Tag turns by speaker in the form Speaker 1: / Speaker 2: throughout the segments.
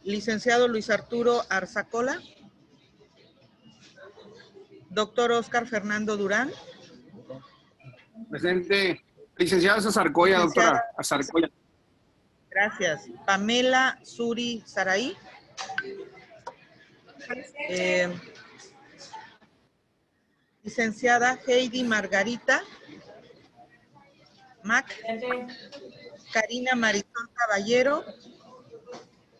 Speaker 1: Licenciado Luis Arturo Arzacola. Doctor Oscar Fernando Durán.
Speaker 2: Presente. Licenciada Azarcoya, doctora. Azarcoya.
Speaker 1: Gracias. Pamela Suri Saraí. Licenciada Heidi Margarita Mac. Karina Marisol Caballero.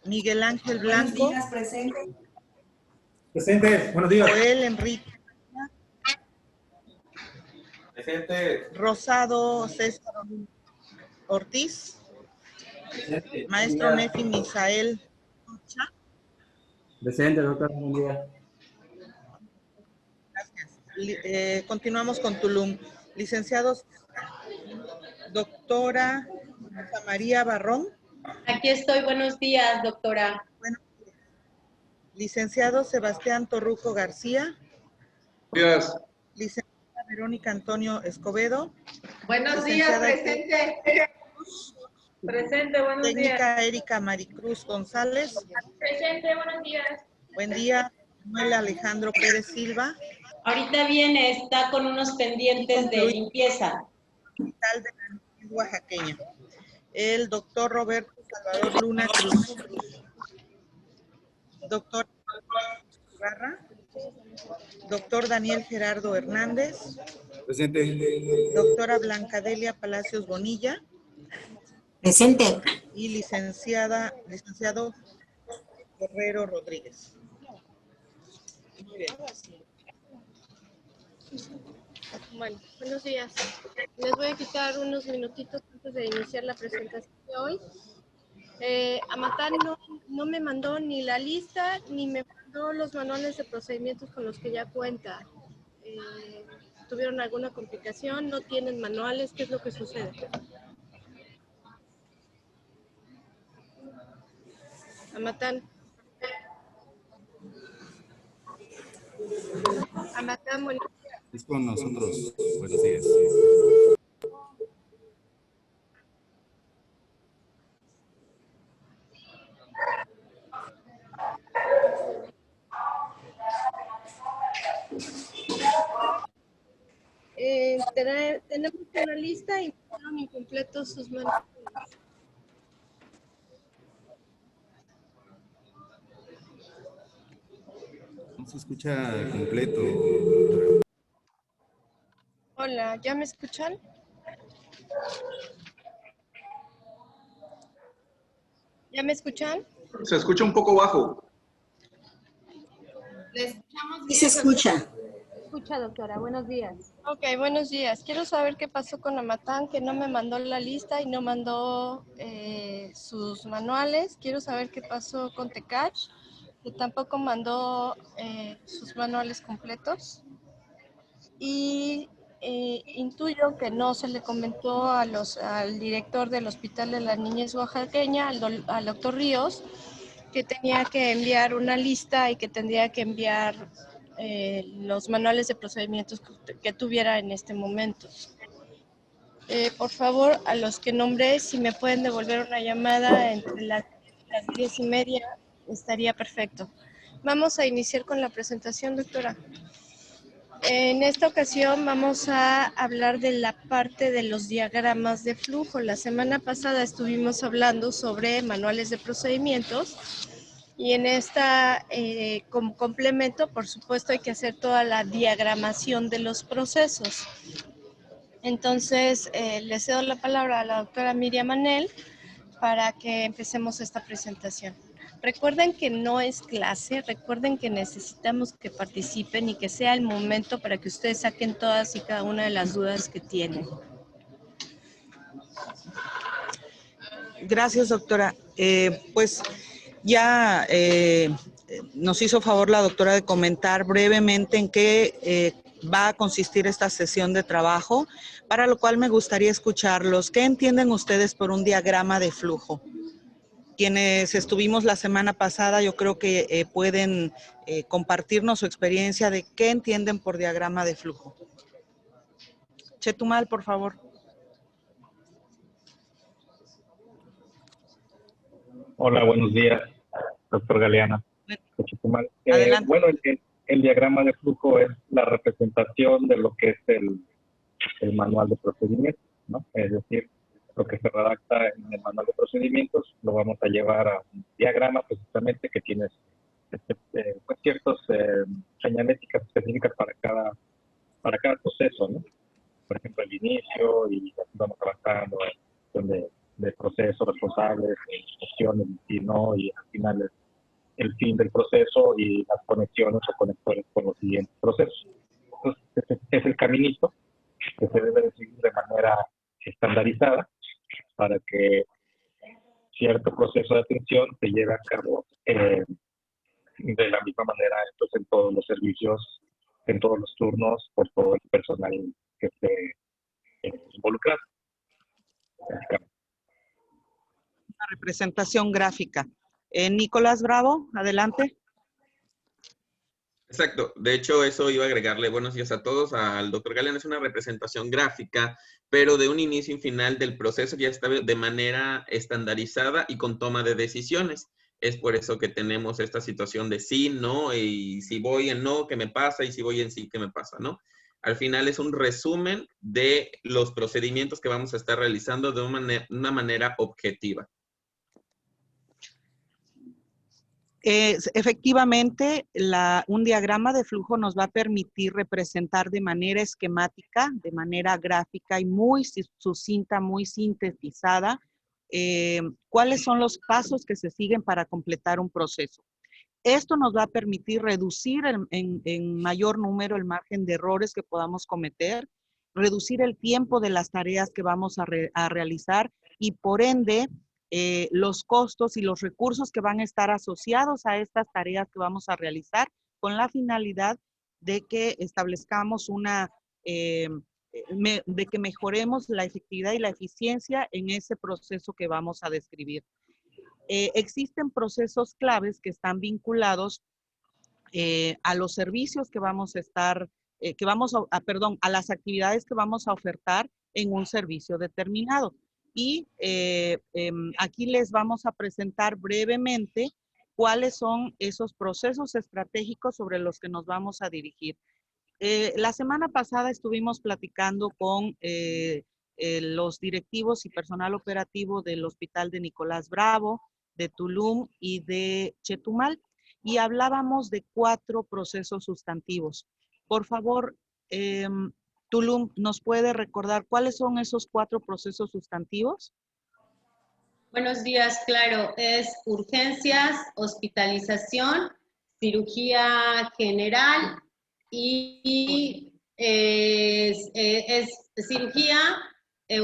Speaker 1: Miguel Ángel Blanco.
Speaker 3: Buenos días, presente.
Speaker 4: Presente, buenos días.
Speaker 1: Joel Enrique.
Speaker 4: Presente.
Speaker 1: Rosado César Ortiz.
Speaker 4: Presente.
Speaker 1: Maestro Nefi Misael.
Speaker 4: Presente, doctor, buen día.
Speaker 1: Gracias. Continuamos con Tulum. Licenciados, doctora Rosa María Barrón.
Speaker 5: Aquí estoy, buenos días, doctora.
Speaker 1: Bueno, licenciado Sebastián Torruco García.
Speaker 4: Buenos días.
Speaker 1: Licenciada Verónica Antonio Escobedo.
Speaker 5: Buenos días, presente. Presente, buenos días.
Speaker 1: Técnica Erika Maricruz González.
Speaker 5: Presente, buenos días.
Speaker 1: Buen día. Manuel Alejandro Pérez Silva.
Speaker 5: Ahorita viene, está con unos pendientes de limpieza.
Speaker 1: Hospital de la Niñez Oaxaqueña. El doctor Roberto Salvador Luna Cruz. Doctor Barra. Doctor Daniel Gerardo Hernández.
Speaker 4: Presente.
Speaker 1: Doctora Blancadelia Palacios Bonilla.
Speaker 3: Presente.
Speaker 1: Y licenciado Guerrero Rodríguez. Muy bien.
Speaker 6: Bueno, buenos días. Les voy a quitar unos minutitos antes de iniciar la presentación de hoy. Amatán no me mandó ni la lista ni me mandó los manuales de procedimientos con los que ya cuenta. ¿Tuvieron alguna complicación? ¿No tienen manuales? ¿Qué es lo que sucede? Amatán. Amatán, bueno.
Speaker 7: Es con nosotros. Buenos días.
Speaker 6: Tenemos una lista y fueron incompletos sus manuales.
Speaker 7: No se escucha completo.
Speaker 6: Hola, ¿ya me escuchan? ¿Ya me escuchan?
Speaker 2: Se escucha un poco bajo.
Speaker 3: Le escuchamos bien. Sí se escucha.
Speaker 6: Escucha, doctora. Buenos días. Ok, buenos días. Quiero saber qué pasó con Amatán, que no me mandó la lista y no mandó sus manuales. Quiero saber qué pasó con Tecach, que tampoco mandó sus manuales completos. Y intuyo que no se le comentó al director del Hospital de la Niñez Oaxaqueña, al doctor Ríos, que tenía que enviar una lista y que tendría que enviar los manuales de procedimientos que tuviera en este momento. Por favor, a los que nombré, si me pueden devolver una llamada entre las 10:30, estaría perfecto. Vamos a iniciar con la presentación, doctora. En esta ocasión vamos a hablar de la parte de los diagramas de flujo. La semana pasada estuvimos hablando sobre manuales de procedimientos y en esta, como complemento, por supuesto, hay que hacer toda la diagramación de los procesos. Entonces, le cedo la palabra a la doctora Miriam Anel para que empecemos esta presentación. Recuerden que no es clase, recuerden que necesitamos que participen y que sea el momento para que ustedes saquen todas y cada una de las dudas que tienen.
Speaker 1: Gracias, doctora. Pues ya nos hizo favor la doctora de comentar brevemente en qué va a consistir esta sesión de trabajo, para lo cual me gustaría escucharlos. ¿Qué entienden ustedes por un diagrama de flujo? Quienes estuvimos la semana pasada, yo creo que pueden compartirnos su experiencia de qué entienden por diagrama de flujo. Chetumal, por favor.
Speaker 8: Hola, buenos días. doctor Galeana.
Speaker 1: Adelante.
Speaker 8: Bueno, el diagrama de flujo es la representación de lo que es el manual de procedimientos, ¿no? Es decir, lo que se redacta en el manual de procedimientos lo vamos a llevar a un diagrama precisamente que tiene pues ciertas señaléticas específicas para cada proceso, ¿no? Por ejemplo, el inicio y así vamos avanzando de procesos responsables, opciones, y no, y al final el fin del proceso y las conexiones o conectores con los siguientes procesos. Entonces, ese es el caminito que se debe de seguir de manera estandarizada para que cierto proceso de atención se lleve a cabo de la misma manera entonces, en todos los servicios, en todos los turnos, por todo el personal que esté involucrado.
Speaker 1: Una representación gráfica. Nicolás Bravo, adelante.
Speaker 9: Exacto. De hecho, eso iba a agregarle buenos días a todos. Al doctor Galeana es una representación gráfica, pero de un inicio y final del proceso ya está de manera estandarizada y con toma de decisiones. Es por eso que tenemos esta situación de sí, no, y si voy en no, ¿qué me pasa? Y si voy en sí, ¿qué me pasa? ¿No? Al final es un resumen de los procedimientos que vamos a estar realizando de una manera objetiva.
Speaker 1: Efectivamente, un diagrama de flujo nos va a permitir representar de manera esquemática, de manera gráfica y muy sucinta, muy sintetizada, cuáles son los pasos que se siguen para completar un proceso. Esto nos va a permitir reducir en mayor número el margen de errores que podamos cometer, reducir el tiempo de las tareas que vamos a realizar y por ende los costos y los recursos que van a estar asociados a estas tareas que vamos a realizar con la finalidad de que establezcamos de que mejoremos la efectividad y la eficiencia en ese proceso que vamos a describir. Existen procesos claves que están vinculados a los servicios que vamos a estar, a las actividades que vamos a ofertar en un servicio determinado. Y aquí les vamos a presentar brevemente cuáles son esos procesos estratégicos sobre los que nos vamos a dirigir. La semana pasada estuvimos platicando con los directivos y personal operativo del Hospital de Nicolás Bravo, de Tulum y de Chetumal, y hablábamos de 4 procesos sustantivos. Por favor, Tulum, ¿nos puede recordar cuáles son esos 4 procesos sustantivos?
Speaker 5: Buenos días, claro. Es urgencias, hospitalización, cirugía general y es cirugía,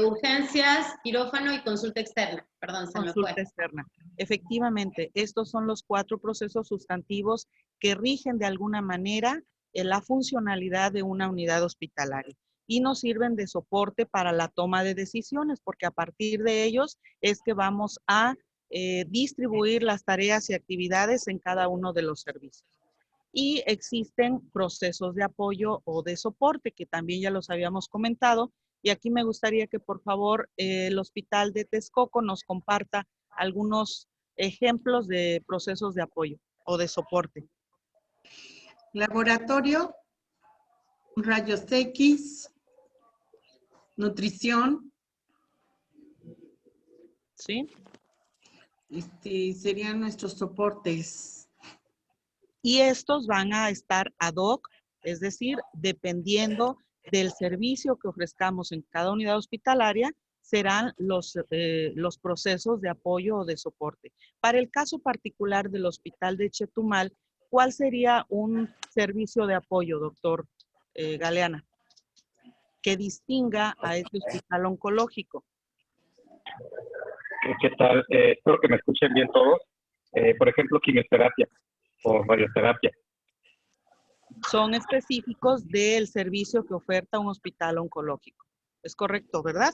Speaker 5: urgencias, quirófano y consulta externa. Perdón, se me fue.
Speaker 1: Consulta externa. Efectivamente, estos son los 4 procesos sustantivos que rigen de alguna manera la funcionalidad de una unidad hospitalaria y nos sirven de soporte para la toma de decisiones, porque a partir de ellos es que vamos a distribuir las tareas y actividades en cada uno de los servicios. Y existen procesos de apoyo o de soporte, que también ya los habíamos comentado, y aquí me gustaría que por favor el Hospital de Texcoco nos comparta algunos ejemplos de procesos de apoyo o de soporte.
Speaker 10: Laboratorio, rayos X, nutrición.
Speaker 1: ¿Sí?
Speaker 10: Serían nuestros soportes.
Speaker 1: Y estos van a estar ad hoc, es decir, dependiendo del servicio que ofrezcamos en cada unidad hospitalaria, serán los procesos de apoyo o de soporte. Para el caso particular del Hospital de Chetumal, ¿cuál sería un servicio de apoyo, doctor Galeana, que distinga a este hospital oncológico?
Speaker 8: ¿Qué tal? Espero que me escuchen bien todos. Por ejemplo, quimioterapia o radioterapia.
Speaker 1: Son específicos del servicio que oferta un hospital oncológico. Es correcto, ¿verdad?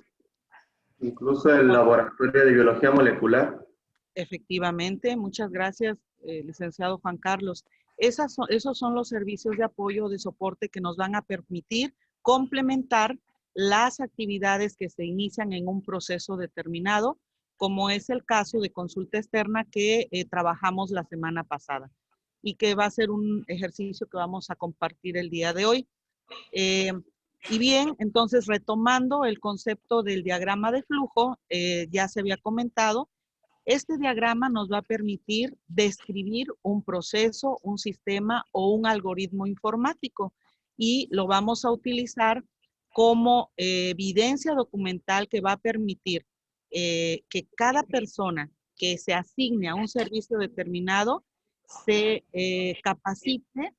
Speaker 11: Incluso el laboratorio de biología molecular.
Speaker 1: Efectivamente, muchas gracias, licenciado Juan Carlos. Esos son los servicios de apoyo o de soporte que nos van a permitir complementar las actividades que se inician en un proceso determinado como es el caso de consulta externa que trabajamos la semana pasada y que va a ser un ejercicio que vamos a compartir el día de hoy. Y bien, entonces retomando el concepto del diagrama de flujo, ya se había comentado, este diagrama nos va a permitir describir un proceso, un sistema o un algoritmo informático y lo vamos a utilizar como evidencia documental que va a permitir que cada persona que se asigne a un servicio determinado se capacite,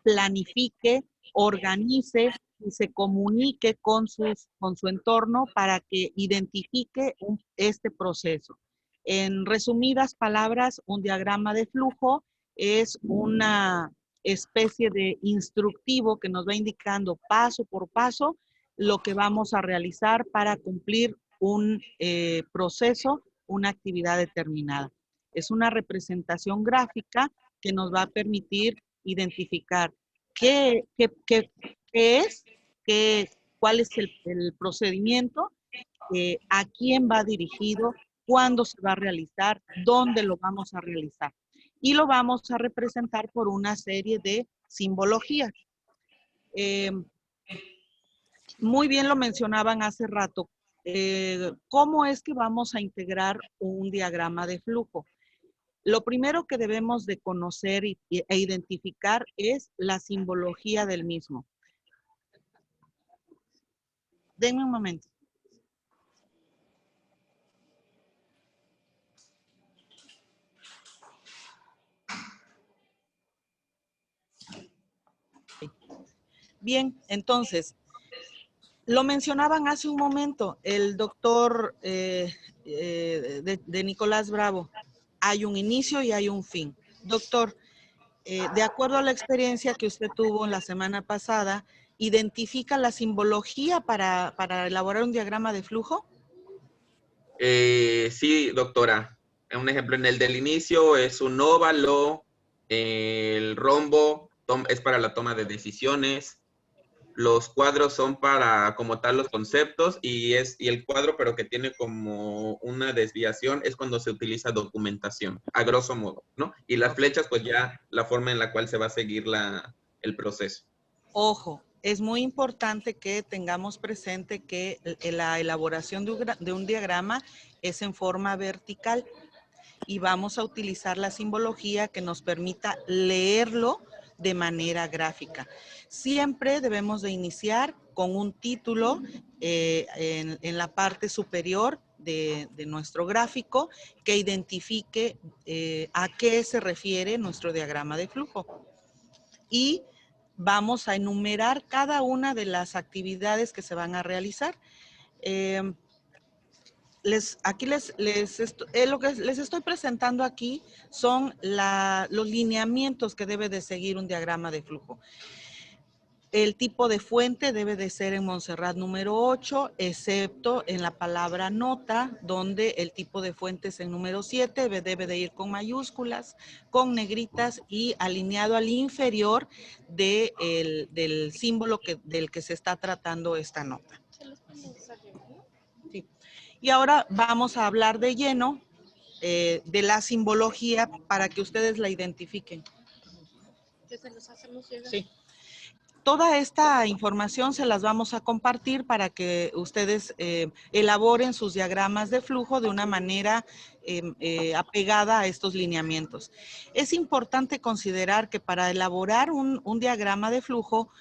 Speaker 1: planifique, organice y se comunique con su entorno para que identifique este proceso. En resumidas palabras, un diagrama de flujo es una especie de instructivo que nos va indicando paso por paso lo que vamos a realizar para cumplir un proceso, una actividad determinada. Es una representación gráfica que nos va a permitir identificar qué es, cuál es el procedimiento, a quién va dirigido, cuándo se va a realizar, dónde lo vamos a realizar. Y lo vamos a representar por una serie de simbologías. Muy bien lo mencionaban hace rato. ¿Cómo es que vamos a integrar un diagrama de flujo? Lo primero que debemos de conocer e identificar es la simbología del mismo. Denme un momento. Bien, entonces, lo mencionaban hace un momento, el doctor de Nicolás Bravo. Hay un inicio y hay un fin. Doctor, de acuerdo a la experiencia que usted tuvo en la semana pasada, ¿identifica la simbología para elaborar un diagrama de flujo?
Speaker 9: Sí, doctora. Un ejemplo, en el del inicio es un óvalo, el rombo es para la toma de decisiones, los cuadros son para como tal los conceptos y el cuadro pero que tiene como una desviación es cuando se utiliza documentación, a grosso modo, ¿no? Y las flechas pues ya la forma en la cual se va a seguir el proceso.
Speaker 1: Ojo, es muy importante que tengamos presente que la elaboración de un diagrama es en forma vertical y vamos a utilizar la simbología que nos permita leerlo de manera gráfica. Siempre debemos de iniciar con un título en la parte superior de nuestro gráfico que identifique a qué se refiere nuestro diagrama de flujo. Y vamos a enumerar cada una de las actividades que se van a realizar. Lo que les estoy presentando aquí son los lineamientos que debe de seguir un diagrama de flujo. El tipo de fuente debe de ser en Montserrat número 8, excepto en la palabra nota, donde el tipo de fuente es en número 7, debe de ir con mayúsculas, con negritas y alineado al inferior del símbolo del que se está tratando esta nota. Sí. Y ahora vamos a hablar de lleno de la simbología para que ustedes la identifiquen.
Speaker 6: ¿Que se los hacemos llegar?
Speaker 1: Sí. Toda esta información se las vamos a compartir para que ustedes elaboren sus diagramas de flujo de una manera apegada a estos lineamientos. Es importante considerar que para elaborar un diagrama de flujo,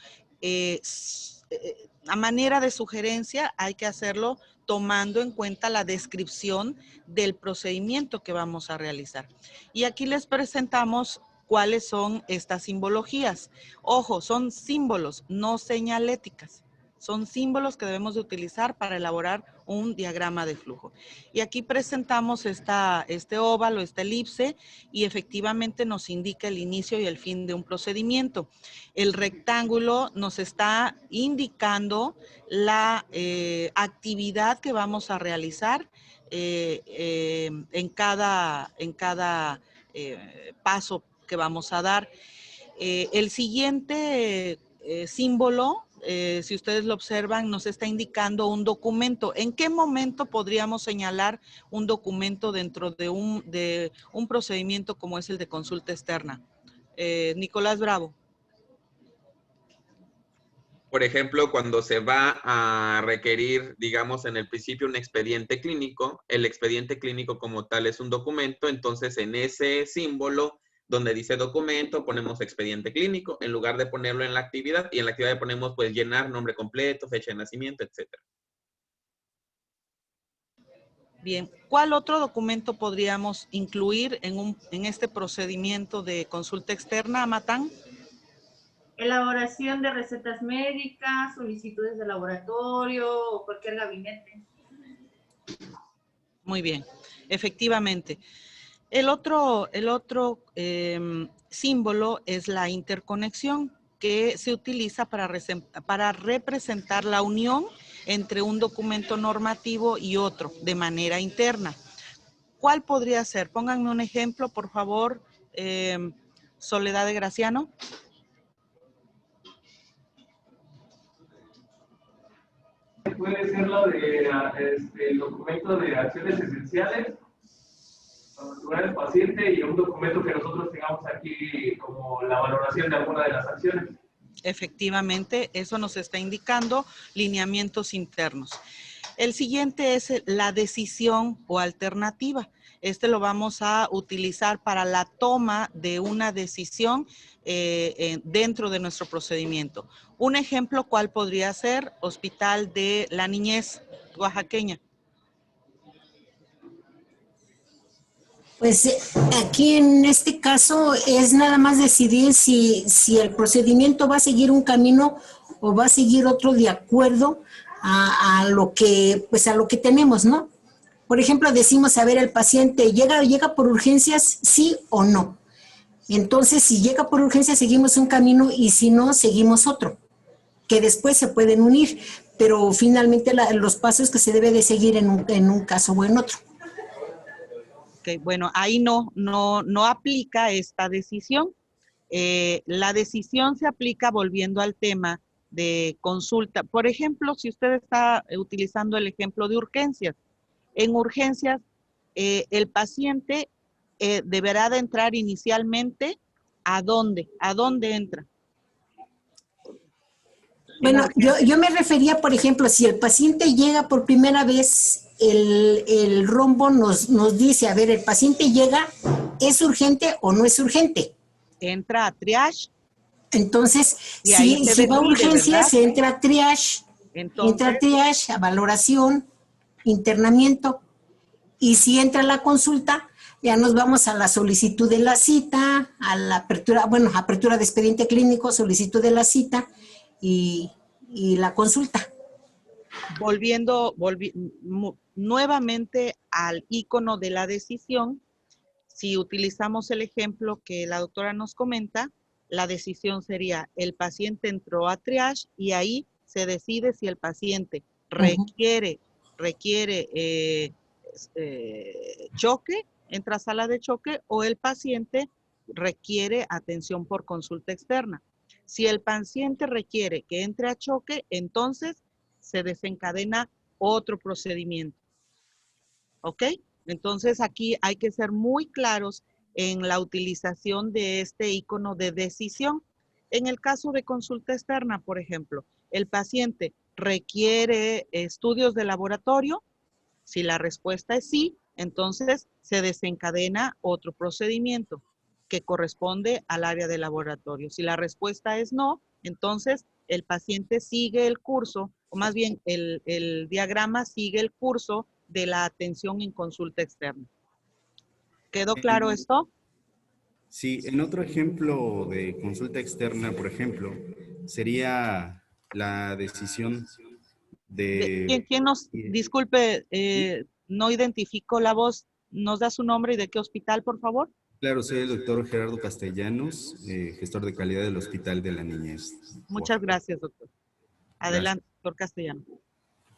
Speaker 1: a manera de sugerencia, hay que hacerlo tomando en cuenta la descripción del procedimiento que vamos a realizar. Y aquí les presentamos cuáles son estas simbologías. Ojo, son símbolos, no señaléticas. Son símbolos que debemos de utilizar para elaborar un diagrama de flujo. Y aquí presentamos este óvalo, esta elipse, y efectivamente nos indica el inicio y el fin de un procedimiento. El rectángulo nos está indicando la actividad que vamos a realizar en cada paso que vamos a dar. El siguiente símbolo si ustedes lo observan, nos está indicando un documento. ¿En qué momento podríamos señalar un documento dentro de un procedimiento como es el de consulta externa? Nicolás Bravo.
Speaker 9: Por ejemplo, cuando se va a requerir, digamos, en el principio un expediente clínico, el expediente clínico como tal es un documento, entonces en ese símbolo donde dice documento ponemos expediente clínico en lugar de ponerlo en la actividad, y en la actividad ponemos pues llenar nombre completo, fecha de nacimiento, etcétera.
Speaker 1: Bien, ¿cuál otro documento podríamos incluir en este procedimiento de consulta externa, Matán?
Speaker 12: Elaboración de recetas médicas, solicitudes de laboratorio o cualquier gabinete.
Speaker 1: Muy bien, efectivamente. El otro símbolo es la interconexión, que se utiliza para representar la unión entre un documento normativo y otro de manera interna. ¿Cuál podría ser? Pónganme un ejemplo, por favor, Soledad de Graciano.
Speaker 13: Puede ser lo de el documento de acciones esenciales para asegurar el paciente y un documento que nosotros tengamos aquí como la valoración de alguna de las acciones.
Speaker 1: Efectivamente, eso nos está indicando lineamientos internos. El siguiente es la decisión o alternativa. Este lo vamos a utilizar para la toma de una decisión dentro de nuestro procedimiento. Un ejemplo, ¿cuál podría ser? Hospital de la Niñez Oaxaqueña.
Speaker 3: Pues aquí en este caso es nada más decidir si el procedimiento va a seguir un camino o va a seguir otro de acuerdo a lo que tenemos, ¿no? Por ejemplo, decimos, a ver, el paciente llega por urgencias, sí o no. Entonces, si llega por urgencias, seguimos un camino y si no, seguimos otro, que después se pueden unir, pero finalmente los pasos que se debe de seguir en un caso o en otro.
Speaker 1: Okay, bueno, ahí no aplica esta decisión. La decisión se aplica volviendo al tema de consulta. Por ejemplo, si usted está utilizando el ejemplo de urgencias, en urgencias el paciente deberá de entrar inicialmente ¿a dónde? ¿A dónde entra?
Speaker 3: Bueno, yo me refería, por ejemplo, si el paciente llega por primera vez, el rombo nos dice, a ver, el paciente llega, ¿es urgente o no es urgente?
Speaker 1: Entra a triage.
Speaker 3: Entonces, si va a urgencias, se entra a triage, entra a triage, a valoración, internamiento, y si entra a la consulta, ya nos vamos a la solicitud de la cita, a la apertura, apertura de expediente clínico, solicitud de la cita y la consulta.
Speaker 1: Volviendo nuevamente al icono de la decisión, si utilizamos el ejemplo que la doctora nos comenta, la decisión sería, el paciente entró a triage y ahí se decide si el paciente requiere choque, entra a sala de choque, o el paciente requiere atención por consulta externa. Si el paciente requiere que entre a choque, entonces se desencadena otro procedimiento. ¿Ok? Entonces aquí hay que ser muy claros en la utilización de este icono de decisión. En el caso de consulta externa, por ejemplo, el paciente requiere estudios de laboratorio. Si la respuesta es sí, entonces se desencadena otro procedimiento que corresponde al área de laboratorio. Si la respuesta es no, entonces el paciente sigue el curso, o más bien el diagrama sigue el curso de la atención en consulta externa. ¿Quedó claro esto?
Speaker 7: Sí, en otro ejemplo de consulta externa, por ejemplo, sería la decisión de...
Speaker 1: ¿Quién nos, disculpe, no identificó la voz, nos da su nombre y de qué hospital, por favor?
Speaker 7: Claro, soy el doctor Gerardo Castellanos, gestor de calidad del Hospital de la Niñez.
Speaker 1: Muchas gracias, doctor. Adelante, doctor Castellanos.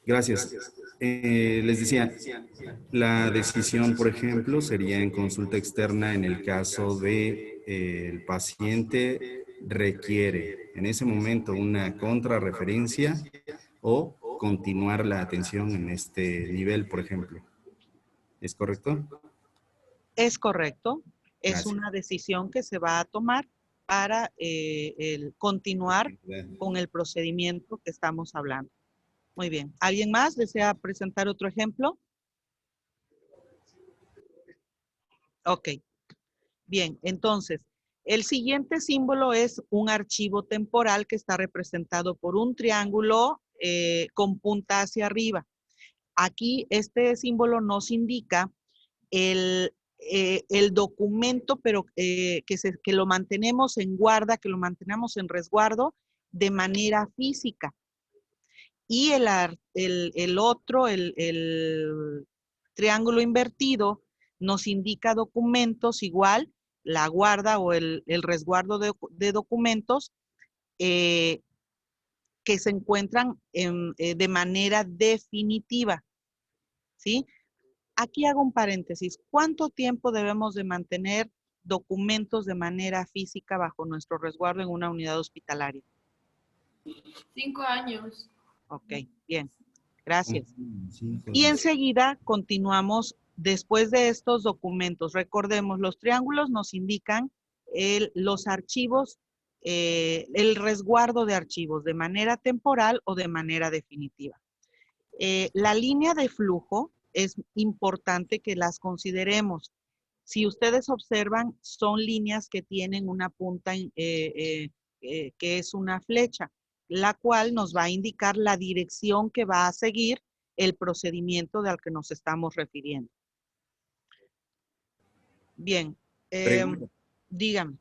Speaker 7: Gracias. Les decía, la decisión, por ejemplo, sería en consulta externa en el caso de el paciente requiere en ese momento una contrarreferencia o continuar la atención en este nivel, por ejemplo. ¿Es correcto?
Speaker 1: Es correcto. Es
Speaker 7: Gracias.
Speaker 1: una decisión que se va a tomar para continuar con el procedimiento que estamos hablando. Muy bien. ¿Alguien más desea presentar otro ejemplo? Ok. Bien, entonces, el siguiente símbolo es un archivo temporal que está representado por un triángulo con punta hacia arriba. Aquí este símbolo nos indica el documento, pero que lo mantenemos en guarda, que lo mantenemos en resguardo de manera física. Y el otro, el triángulo invertido, nos indica documentos igual, la guarda o el resguardo de documentos que se encuentran de manera definitiva, ¿sí? Aquí hago un paréntesis. ¿Cuánto tiempo debemos de mantener documentos de manera física bajo nuestro resguardo en una unidad hospitalaria?
Speaker 6: 5 años.
Speaker 1: Ok, bien. Gracias. Y enseguida continuamos después de estos documentos. Recordemos, los triángulos nos indican los archivos, el resguardo de archivos de manera temporal o de manera definitiva. La línea de flujo es importante que las consideremos. Si ustedes observan, son líneas que tienen una punta que es una flecha, la cual nos va a indicar la dirección que va a seguir el procedimiento al que nos estamos refiriendo. Bien, dígame.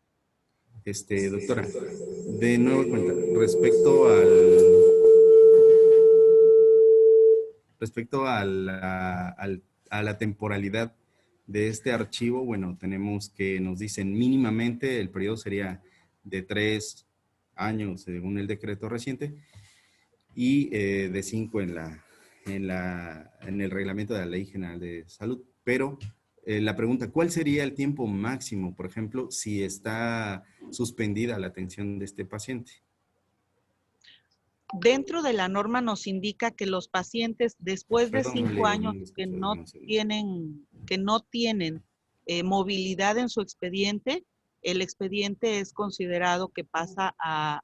Speaker 7: Doctora, de nueva cuenta, respecto a la temporalidad de este archivo, bueno, tenemos que nos dicen mínimamente el periodo sería de 3 años según el decreto reciente y de 5 en el reglamento de la Ley General de Salud. Pero la pregunta, ¿cuál sería el tiempo máximo, por ejemplo, si está suspendida la atención de este paciente?
Speaker 1: Dentro de la norma nos indica que los pacientes después de 5 años que no tienen movilidad en su expediente, el expediente es considerado que pasa a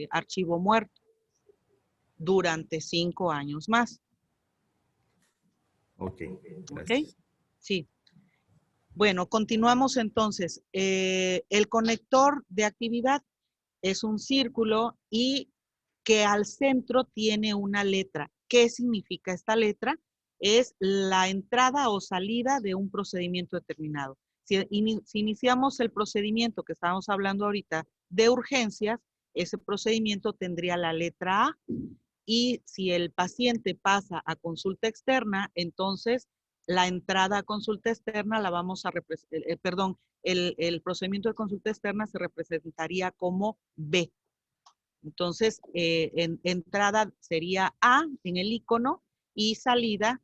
Speaker 1: archivo muerto durante 5 años más.
Speaker 7: Ok, gracias.
Speaker 1: ¿Ok? Sí. Bueno, continuamos entonces. El conector de actividad es un círculo y que al centro tiene una letra. ¿Qué significa esta letra? Es la entrada o salida de un procedimiento determinado. Si iniciamos el procedimiento que estábamos hablando ahorita de urgencias, ese procedimiento tendría la letra A. Y si el paciente pasa a consulta externa, entonces la entrada a consulta externa la vamos a representar, el procedimiento de consulta externa se representaría como B. Entonces, entrada sería A en el icono y salida,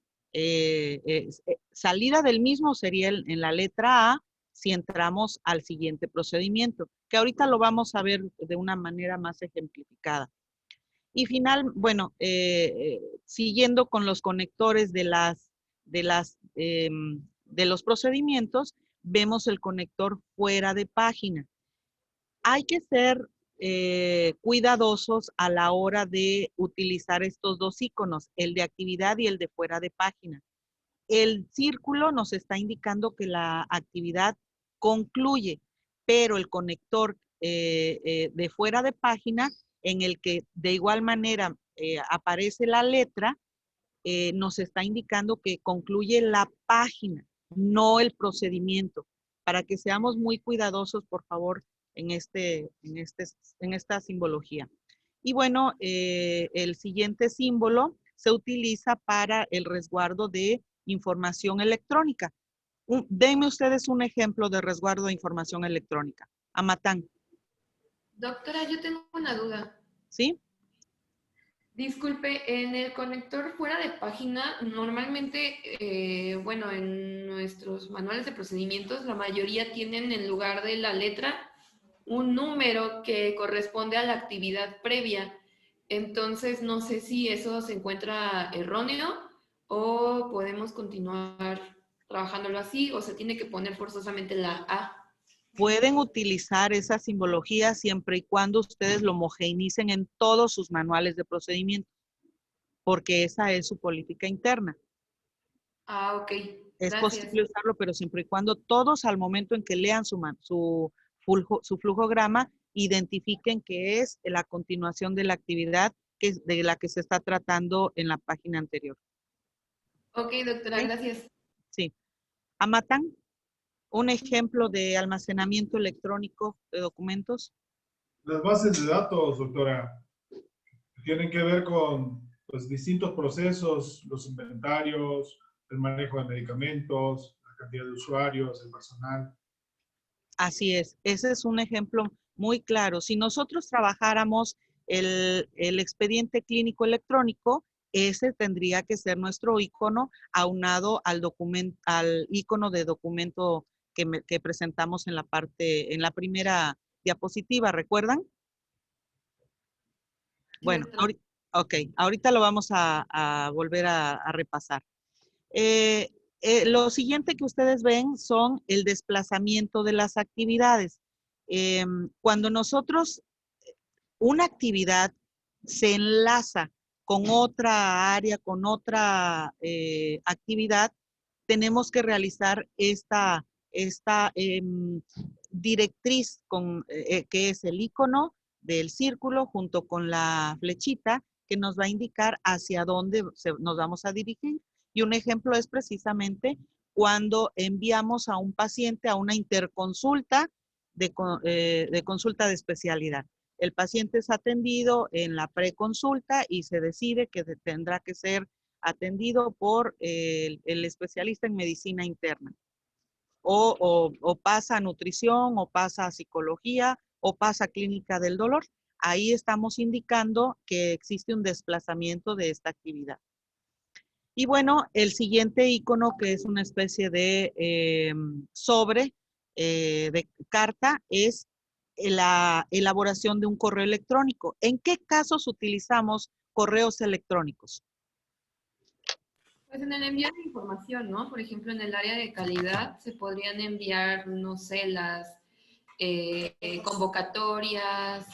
Speaker 1: salida del mismo sería en la letra A si entramos al siguiente procedimiento, que ahorita lo vamos a ver de una manera más ejemplificada. Y final, bueno, siguiendo con los conectores de los procedimientos, vemos el conector fuera de página. Hay que ser cuidadosos a la hora de utilizar estos dos iconos, el de actividad y el de fuera de página. El círculo nos está indicando que la actividad concluye, pero el conector de fuera de página, en el que de igual manera aparece la letra, nos está indicando que concluye la página, no el procedimiento. Para que seamos muy cuidadosos, por favor, en esta simbología. Y bueno, el siguiente símbolo se utiliza para el resguardo de información electrónica. Denme ustedes un ejemplo de resguardo de información electrónica. Amatán.
Speaker 6: Doctora, yo tengo una duda.
Speaker 1: ¿Sí?
Speaker 6: Disculpe, en el conector fuera de página, normalmente, bueno, en nuestros manuales de procedimientos, la mayoría tienen en lugar de la letra
Speaker 14: un número que corresponde a la actividad previa. Entonces, no sé si eso se encuentra erróneo o podemos continuar trabajándolo así o se tiene que poner forzosamente la A.
Speaker 1: Pueden utilizar esa simbología siempre y cuando ustedes lo homogeneicen en todos sus manuales de procedimiento, porque esa es su política interna.
Speaker 14: Ah, ok.
Speaker 1: Es
Speaker 14: Gracias.
Speaker 1: posible usarlo, pero siempre y cuando todos al momento en que lean su flujograma identifiquen que es la continuación de la actividad de la que se está tratando en la página anterior.
Speaker 14: Ok, doctora,
Speaker 1: ¿Sí?
Speaker 14: gracias.
Speaker 1: Sí. Amatán, un ejemplo de almacenamiento electrónico de documentos.
Speaker 15: Las bases de datos, doctora, tienen que ver con pues, distintos procesos, los inventarios, el manejo de medicamentos, la cantidad de usuarios, el personal.
Speaker 1: Así es, ese es un ejemplo muy claro. Si nosotros trabajáramos el expediente clínico electrónico, ese tendría que ser nuestro icono aunado al icono de documento que presentamos en en la primera diapositiva, ¿recuerdan? Bueno, ahorita lo vamos a volver a repasar. Lo siguiente que ustedes ven son el desplazamiento de las actividades. Cuando una actividad se enlaza con otra área, con otra actividad, tenemos que realizar esta directriz que es el icono del círculo junto con la flechita que nos va a indicar hacia dónde nos vamos a dirigir. Y un ejemplo es precisamente cuando enviamos a un paciente a una interconsulta de consulta de especialidad. El paciente es atendido en la preconsulta y se decide que tendrá que ser atendido por el especialista en medicina interna. O pasa a nutrición, o pasa a psicología, o pasa a clínica del dolor. Ahí estamos indicando que existe un desplazamiento de esta actividad. Y bueno, el siguiente icono, que es una especie de sobre de carta, es la elaboración de un correo electrónico. ¿En qué casos utilizamos correos electrónicos?
Speaker 14: Pues en el envío de información, ¿no? Por ejemplo, en el área de calidad se podrían enviar, no sé, las convocatorias,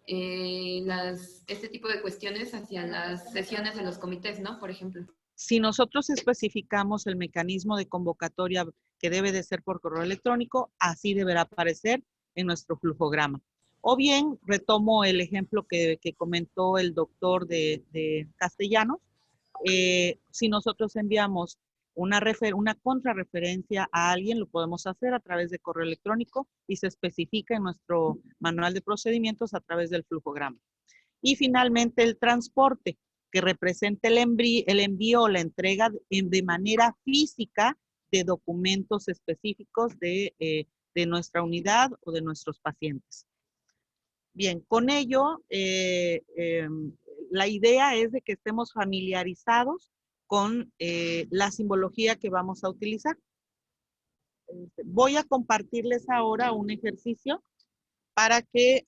Speaker 14: este tipo de cuestiones hacia las sesiones de los comités, ¿no? Por ejemplo.
Speaker 1: Si nosotros especificamos el mecanismo de convocatoria que debe de ser por correo electrónico, así deberá aparecer en nuestro flujograma. O bien, retomo el ejemplo que comentó el doctor de Castellanos. Si nosotros enviamos una contrarreferencia a alguien, lo podemos hacer a través de correo electrónico y se especifica en nuestro manual de procedimientos a través del flujograma. Y finalmente el transporte, que representa el envío o la entrega de manera física de documentos específicos de nuestra unidad o de nuestros pacientes. Bien, con ello, la idea es de que estemos familiarizados con la simbología que vamos a utilizar. Voy a compartirles ahora un ejercicio para que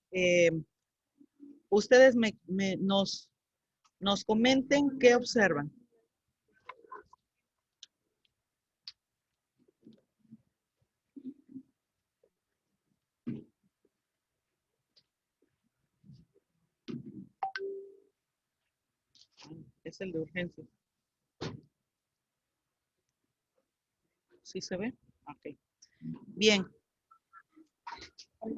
Speaker 1: ustedes nos comenten qué observan. Es el de urgencia. ¿Sí se ve? Ok. Bien.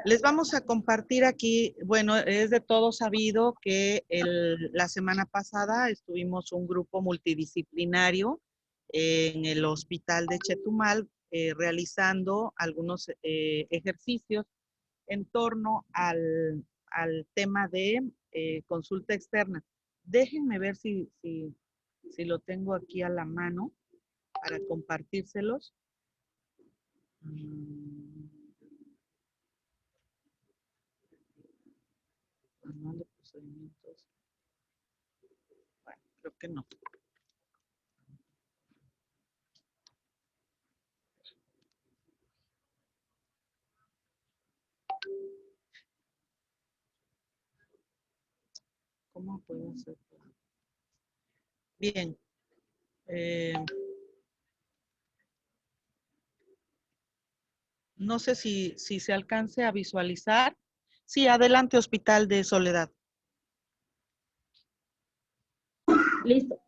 Speaker 1: Les vamos a compartir aquí, bueno, es de todo sabido que la semana pasada estuvimos un grupo multidisciplinario en el hospital de Chetumal realizando algunos ejercicios en torno al tema de consulta externa. Déjenme ver si lo tengo aquí a la mano para compartírselos. Manual de procedimientos. Bueno, creo que no. ¿Cómo puedo hacer? Bien. No sé si se alcance a visualizar. Sí, adelante, Hospital de Soledad.
Speaker 12: Listo.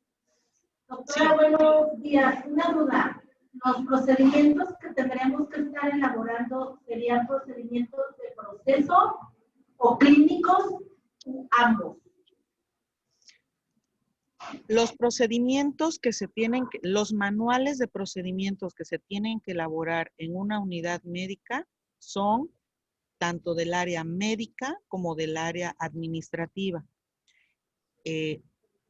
Speaker 12: Doctora, buenos días. Una duda. ¿Los procedimientos que tendremos que estar elaborando serían procedimientos de proceso o clínicos? Ambos.
Speaker 1: Los procedimientos que se tienen, los manuales de procedimientos que se tienen que elaborar en una unidad médica son tanto del área médica como del área administrativa.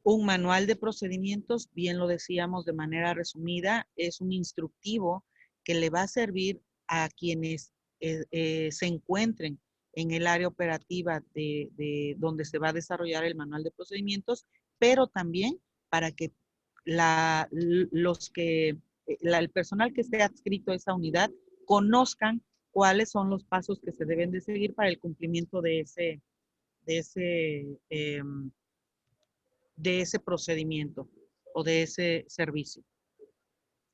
Speaker 1: Un manual de procedimientos, bien lo decíamos de manera resumida, es un instructivo que le va a servir a quienes se encuentren en el área operativa de donde se va a desarrollar el manual de procedimientos, pero también para que el personal que esté adscrito a esa unidad conozcan cuáles son los pasos que se deben de seguir para el cumplimiento de ese procedimiento o de ese servicio.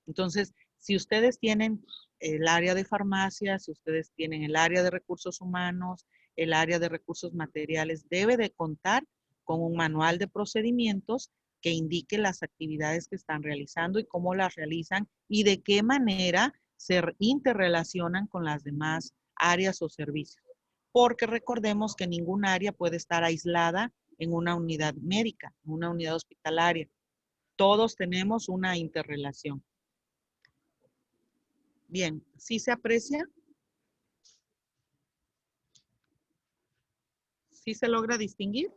Speaker 1: Entonces, si ustedes tienen el área de farmacia, si ustedes tienen el área de recursos humanos, el área de recursos materiales, debe de contar con un manual de procedimientos que indique las actividades que están realizando y cómo las realizan y de qué manera se interrelacionan con las demás áreas o servicios. Porque recordemos que ningún área puede estar aislada en una unidad médica, en una unidad hospitalaria. Todos tenemos una interrelación. Bien, ¿sí se aprecia? ¿Sí se logra distinguir?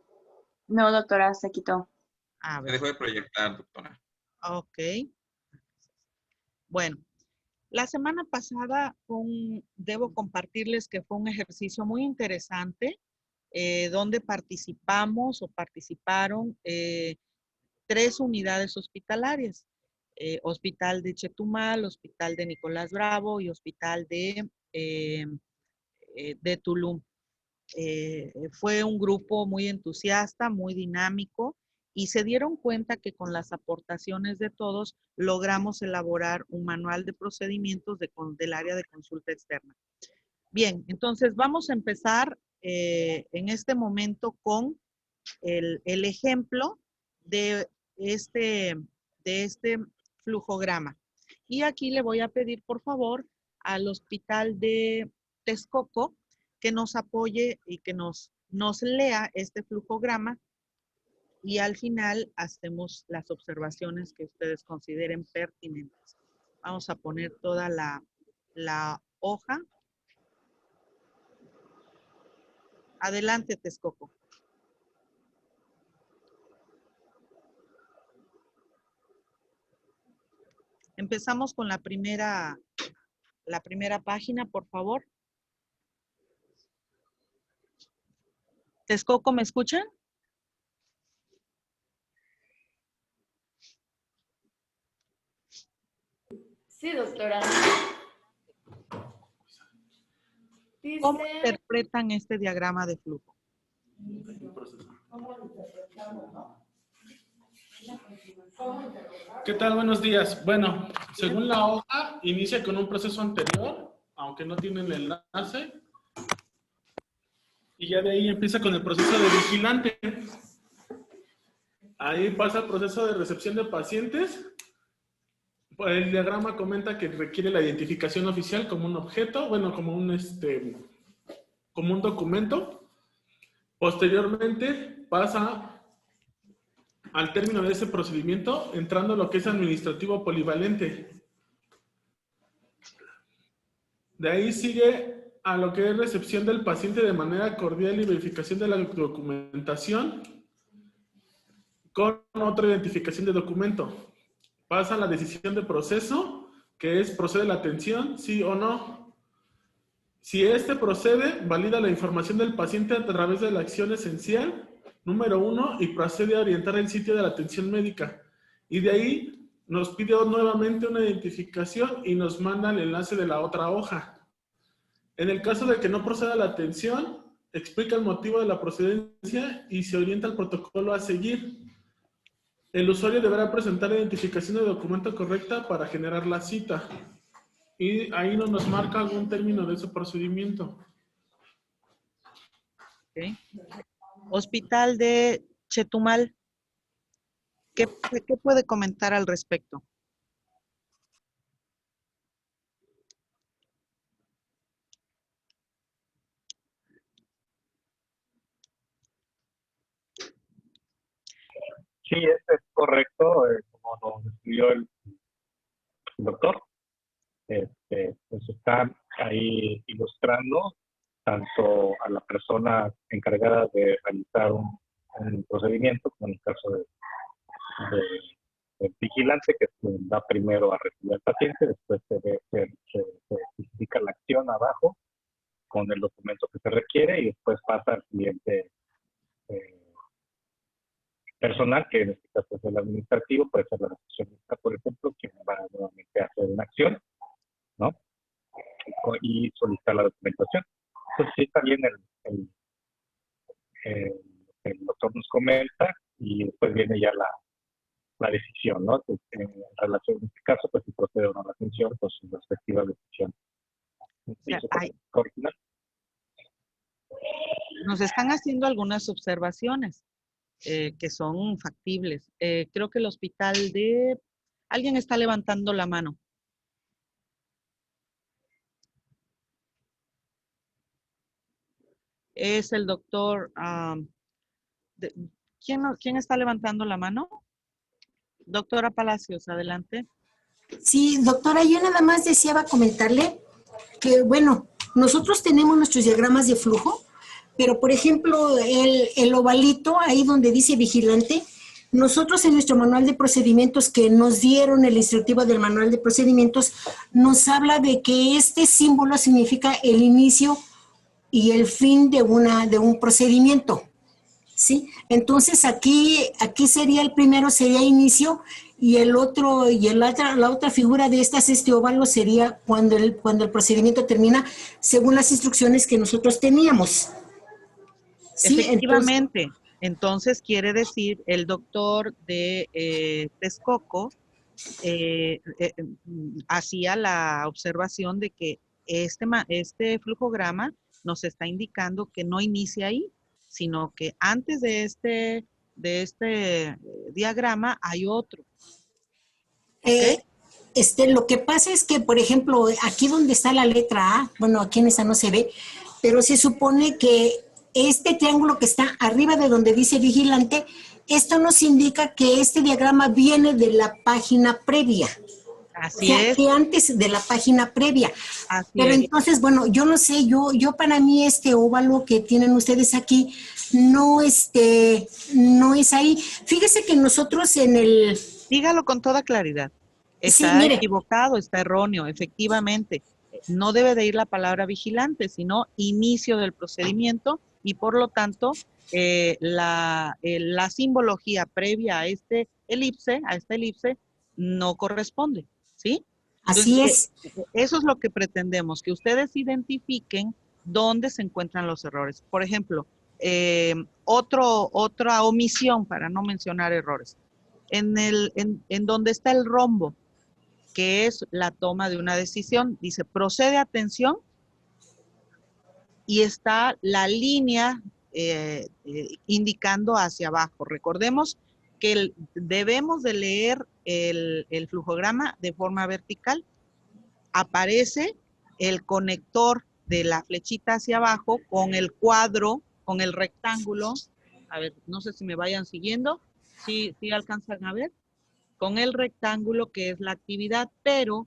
Speaker 16: No, doctora, se quitó.
Speaker 1: A ver.
Speaker 9: Se dejó de proyectar, doctora.
Speaker 1: Ok. Bueno, la semana pasada debo compartirles que fue un ejercicio muy interesante donde participamos o participaron 3 unidades hospitalarias. Hospital de Chetumal, Hospital de Nicolás Bravo y Hospital de Tulum. Fue un grupo muy entusiasta, muy dinámico y se dieron cuenta que con las aportaciones de todos logramos elaborar un manual de procedimientos del área de consulta externa. Bien, entonces vamos a empezar en este momento con el ejemplo de este flujograma. Y aquí le voy a pedir, por favor, al Hospital de Texcoco que nos apoye y que nos lea este flujograma y al final hacemos las observaciones que ustedes consideren pertinentes. Vamos a poner toda la hoja. Adelante, Texcoco. Empezamos con la primera página, por favor. Texcoco, ¿me escuchan?
Speaker 14: Sí, doctora.
Speaker 1: ¿Cómo interpretan este diagrama de flujo?
Speaker 17: ¿Qué tal? Buenos días. Bueno, según la hoja, inicia con un proceso anterior, aunque no tiene el enlace. Y ya de ahí empieza con el proceso de vigilante. Ahí pasa el proceso de recepción de pacientes. El diagrama comenta que requiere la identificación oficial como un objeto, bueno, como un documento. Posteriormente pasa al término de ese procedimiento, entrando lo que es administrativo polivalente. De ahí sigue a lo que es recepción del paciente de manera cordial y verificación de la documentación con otra identificación de documento. Pasa a la decisión de proceso, que es procede la atención, sí o no. Si este procede, valida la información del paciente a través de la acción esencial, número 1, y procede a orientar el sitio de la atención médica. Y de ahí nos pide nuevamente una identificación y nos manda el enlace de la otra hoja. En el caso de que no proceda la atención, explica el motivo de la procedencia y se orienta el protocolo a seguir. El usuario deberá presentar identificación de documento correcta para generar la cita. Y ahí no nos marca algún término de ese procedimiento.
Speaker 1: Okay. Hospital de Chetumal, ¿qué puede comentar al respecto?
Speaker 8: Sí, eso es correcto, como nos describió el doctor. Pues están ahí ilustrando tanto a la persona encargada de realizar un procedimiento, como en el caso del vigilante, que va primero a recibir al paciente, después se especifica la acción abajo con el documento que se requiere y después pasa al siguiente personal, que en este caso es el administrativo, puede ser la recepcionista, por ejemplo, quien va nuevamente a hacer una acción, ¿no? Y solicitar la documentación. Entonces sí está bien el doctor nos comenta y después viene ya la decisión, ¿no? Entonces, en relación a este caso, pues si procede o no la atención, pues su respectiva decisión.
Speaker 1: Nos están haciendo algunas observaciones que son factibles. Creo que el hospital de... Alguien está levantando la mano. Es el doctor... ¿Quién está levantando la mano? Doctora Palacios, adelante.
Speaker 3: Sí, doctora, yo nada más deseaba comentarle que, bueno, nosotros tenemos nuestros diagramas de flujo, pero, por ejemplo, el ovalito, ahí donde dice vigilante, nosotros en nuestro manual de procedimientos que nos dieron el instructivo del manual de procedimientos, nos habla de que este símbolo significa el inicio y el fin de un procedimiento, ¿sí? Entonces, aquí sería el primero, sería inicio, y el otro, la otra figura de este óvalo sería cuando el procedimiento termina, según las instrucciones que nosotros teníamos. Sí,
Speaker 1: efectivamente. Entonces quiere decir, el doctor de Texcoco hacía la observación de que este flujograma nos está indicando que no inicia ahí, sino que antes de este diagrama hay otro.
Speaker 3: Lo que pasa es que, por ejemplo, aquí donde está la letra A, bueno, aquí en esta no se ve, pero se supone que este triángulo que está arriba de donde dice vigilante, esto nos indica que este diagrama viene de la página previa.
Speaker 1: Así es.
Speaker 3: Que antes de la página previa.
Speaker 1: Así
Speaker 3: pero
Speaker 1: es.
Speaker 3: Entonces, bueno, yo no sé, yo para mí este óvalo que tienen ustedes aquí no es ahí. Fíjese que nosotros en el...
Speaker 1: Dígalo con toda claridad. Está equivocado, está erróneo, efectivamente. No debe de ir la palabra vigilante, sino inicio del procedimiento y por lo tanto la simbología previa a esta elipse, no corresponde, ¿sí?
Speaker 3: Así es.
Speaker 1: Eso es lo que pretendemos, que ustedes identifiquen dónde se encuentran los errores. Por ejemplo, otra omisión para no mencionar errores. En donde está el rombo, que es la toma de una decisión, dice procede atención y está la línea indicando hacia abajo. Recordemos que debemos de leer el flujograma de forma vertical. Aparece el conector de la flechita hacia abajo con el cuadro, con el rectángulo. A ver, no sé si me vayan siguiendo. ¿Sí alcanzan a ver? Con el rectángulo que es la actividad, pero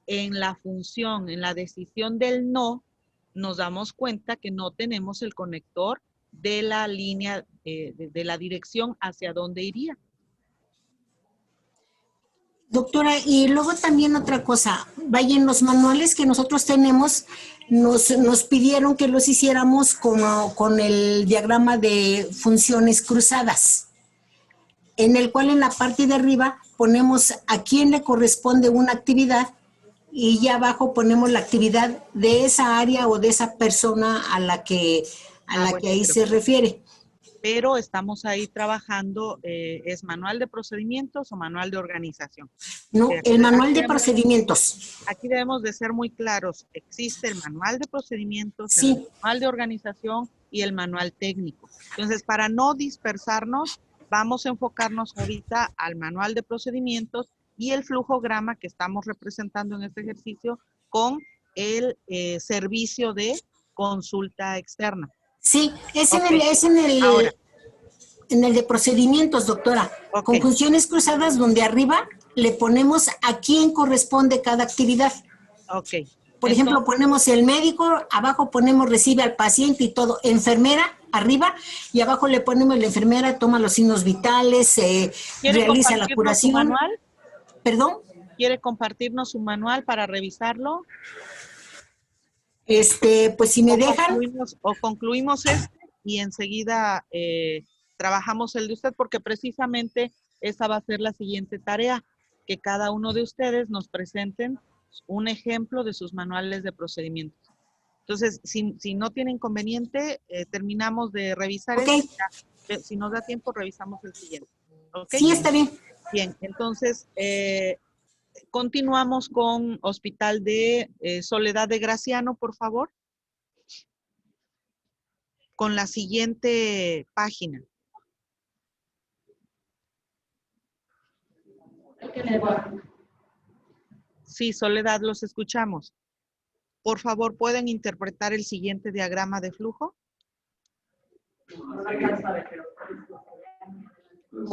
Speaker 1: en la función, en la decisión del no, nos damos cuenta que no tenemos el conector de la línea, de la dirección hacia dónde iría.
Speaker 3: Doctora, y luego también otra cosa, vaya, en los manuales que nosotros tenemos, nos pidieron que los hiciéramos con el diagrama de funciones cruzadas, en el cual en la parte de arriba ponemos a quién le corresponde una actividad y ya abajo ponemos la actividad de esa área o de esa persona a la que a la
Speaker 1: bueno,
Speaker 3: que ahí
Speaker 1: pero-
Speaker 3: se refiere.
Speaker 1: Pero estamos ahí trabajando, ¿es manual de procedimientos o manual de organización?
Speaker 3: No,
Speaker 1: Aquí-
Speaker 3: el manual
Speaker 1: aquí
Speaker 3: de
Speaker 1: debemos-
Speaker 3: procedimientos.
Speaker 1: Aquí debemos de ser muy claros. Existe el manual de procedimientos,
Speaker 3: Sí.
Speaker 1: el manual de organización y el manual técnico. Entonces, para no dispersarnos, vamos a enfocarnos ahorita al manual de procedimientos y el flujograma que estamos representando en este ejercicio con el servicio de consulta externa.
Speaker 3: Sí, es,
Speaker 1: Ok.
Speaker 3: en el de procedimientos, doctora.
Speaker 1: Ok.
Speaker 3: Con funciones cruzadas, donde arriba le ponemos a quién corresponde cada actividad.
Speaker 1: Ok.
Speaker 3: Por ejemplo, ponemos el médico, abajo ponemos recibe al paciente y todo. Enfermera, arriba, y abajo le ponemos la enfermera, toma los signos vitales,
Speaker 1: ¿Quiere
Speaker 3: realiza la
Speaker 1: compartirnos su
Speaker 3: curación.
Speaker 1: manual?
Speaker 3: ¿Perdón?
Speaker 1: ¿Quiere compartirnos su manual para revisarlo?
Speaker 3: Pues si me dejan.
Speaker 1: Concluimos este y enseguida trabajamos el de usted, porque precisamente esa va a ser la siguiente tarea, que cada uno de ustedes nos presenten un ejemplo de sus manuales de procedimientos. Entonces, si no tiene inconveniente, terminamos de revisar
Speaker 3: Ok.
Speaker 1: este. Si nos da tiempo, revisamos el siguiente. ¿Ok?
Speaker 3: Sí, está bien.
Speaker 1: Bien, entonces, continuamos con Hospital de Soledad de Graciano, por favor. Con la siguiente página. Sí, Soledad, los escuchamos. Por favor, ¿pueden interpretar el siguiente diagrama de flujo?
Speaker 8: Es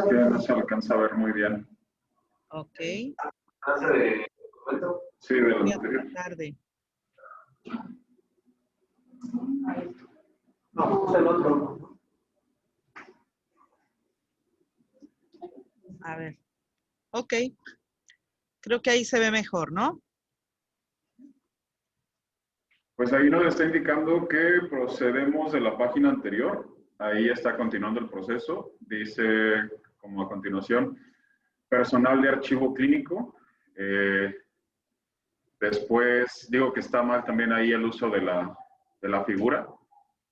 Speaker 8: que no se alcanza a ver muy bien.
Speaker 1: Ok.
Speaker 8: Sí, de los
Speaker 1: Voy a
Speaker 8: anteriores.
Speaker 1: tratar de...
Speaker 13: No, el otro.
Speaker 1: A ver. Ok. Creo que ahí se ve mejor, ¿no?
Speaker 8: Pues ahí nos está indicando que procedemos de la página anterior. Ahí está continuando el proceso. Dice, como a continuación, personal de archivo clínico. Después, digo que está mal también ahí el uso de la figura.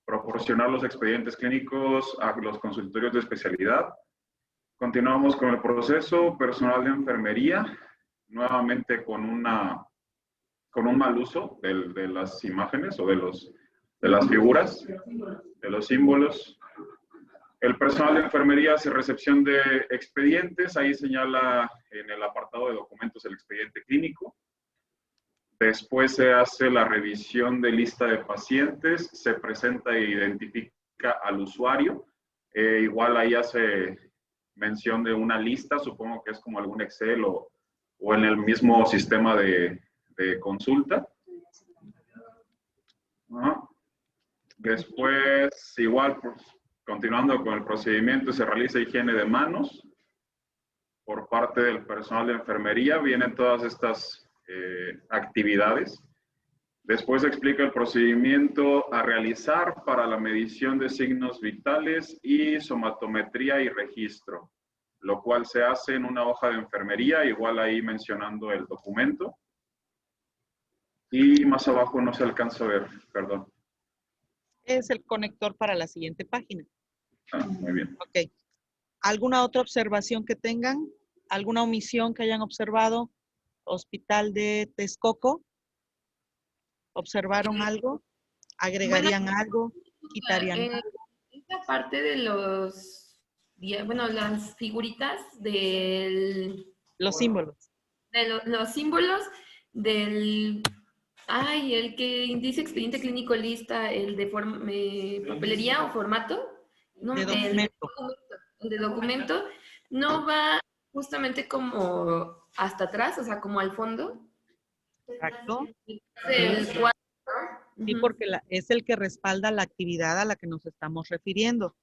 Speaker 8: Proporcionar los expedientes clínicos a los consultorios de especialidad. Continuamos con el proceso. Personal de enfermería. Nuevamente con un mal uso de las imágenes o de las figuras, de los símbolos. El personal de enfermería hace recepción de expedientes, ahí señala en el apartado de documentos el expediente clínico. Después se hace la revisión de lista de pacientes, se presenta e identifica al usuario. Igual ahí hace mención de una lista, supongo que es como algún Excel o en el mismo sistema de consulta. Después, igual, pues, continuando con el procedimiento, se realiza higiene de manos por parte del personal de enfermería. Vienen todas estas actividades. Después explica el procedimiento a realizar para la medición de signos vitales y somatometría y registro, lo cual se hace en una hoja de enfermería, igual ahí mencionando el documento. Y más abajo no se alcanza a ver, perdón.
Speaker 1: Es el conector para la siguiente página.
Speaker 8: Ah, muy bien.
Speaker 1: Ok. ¿Alguna otra observación que tengan? ¿Alguna omisión que hayan observado? Hospital de Texcoco. ¿Observaron algo? ¿Agregarían algo? ¿Quitarían
Speaker 14: En
Speaker 1: algo?
Speaker 14: esta parte de las figuritas
Speaker 1: Los símbolos.
Speaker 14: los símbolos del... Ay, el que dice expediente clínico lista, el de papelería o formato. No,
Speaker 1: De documento.
Speaker 14: El de documento no va justamente como hasta atrás, o sea, como al fondo.
Speaker 1: Exacto.
Speaker 14: El cuadro.
Speaker 1: Sí, porque es el que respalda la actividad a la que nos estamos refiriendo.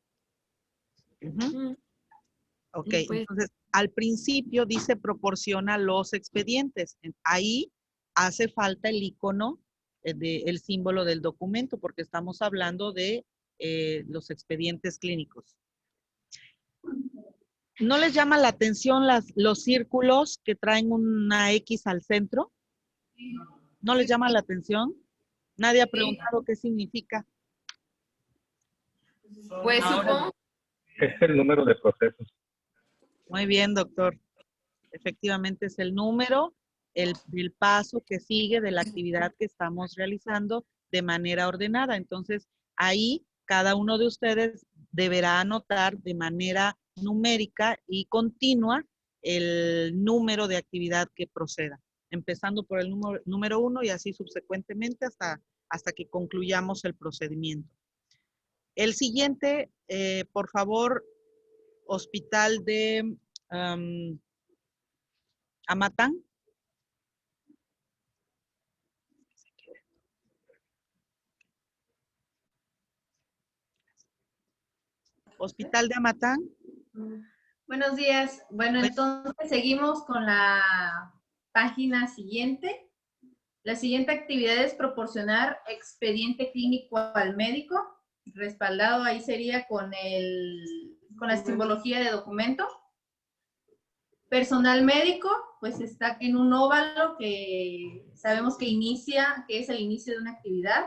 Speaker 1: Ok, entonces al principio dice proporciona los expedientes. Ahí hace falta el icono, el símbolo del documento, porque estamos hablando de los expedientes clínicos. ¿No les llama la atención los círculos que traen una X al centro? ¿No les llama la atención? Nadie ha preguntado qué significa.
Speaker 14: Pues supongo.
Speaker 8: Es el número de procesos.
Speaker 1: Muy bien, doctor. Efectivamente es el número, el paso que sigue de la actividad que estamos realizando de manera ordenada. Entonces, ahí cada uno de ustedes deberá anotar de manera numérica y continua el número de actividad que proceda, empezando por el número 1 y así subsecuentemente hasta que concluyamos el procedimiento. El siguiente, por favor, Hospital de Amatán. Hospital de Amatán.
Speaker 12: Buenos días. Bueno, entonces seguimos con la página siguiente. La siguiente actividad es proporcionar expediente clínico al médico, respaldado ahí sería con la simbología de documento. Personal médico, pues está en un óvalo que sabemos que es el inicio de una actividad.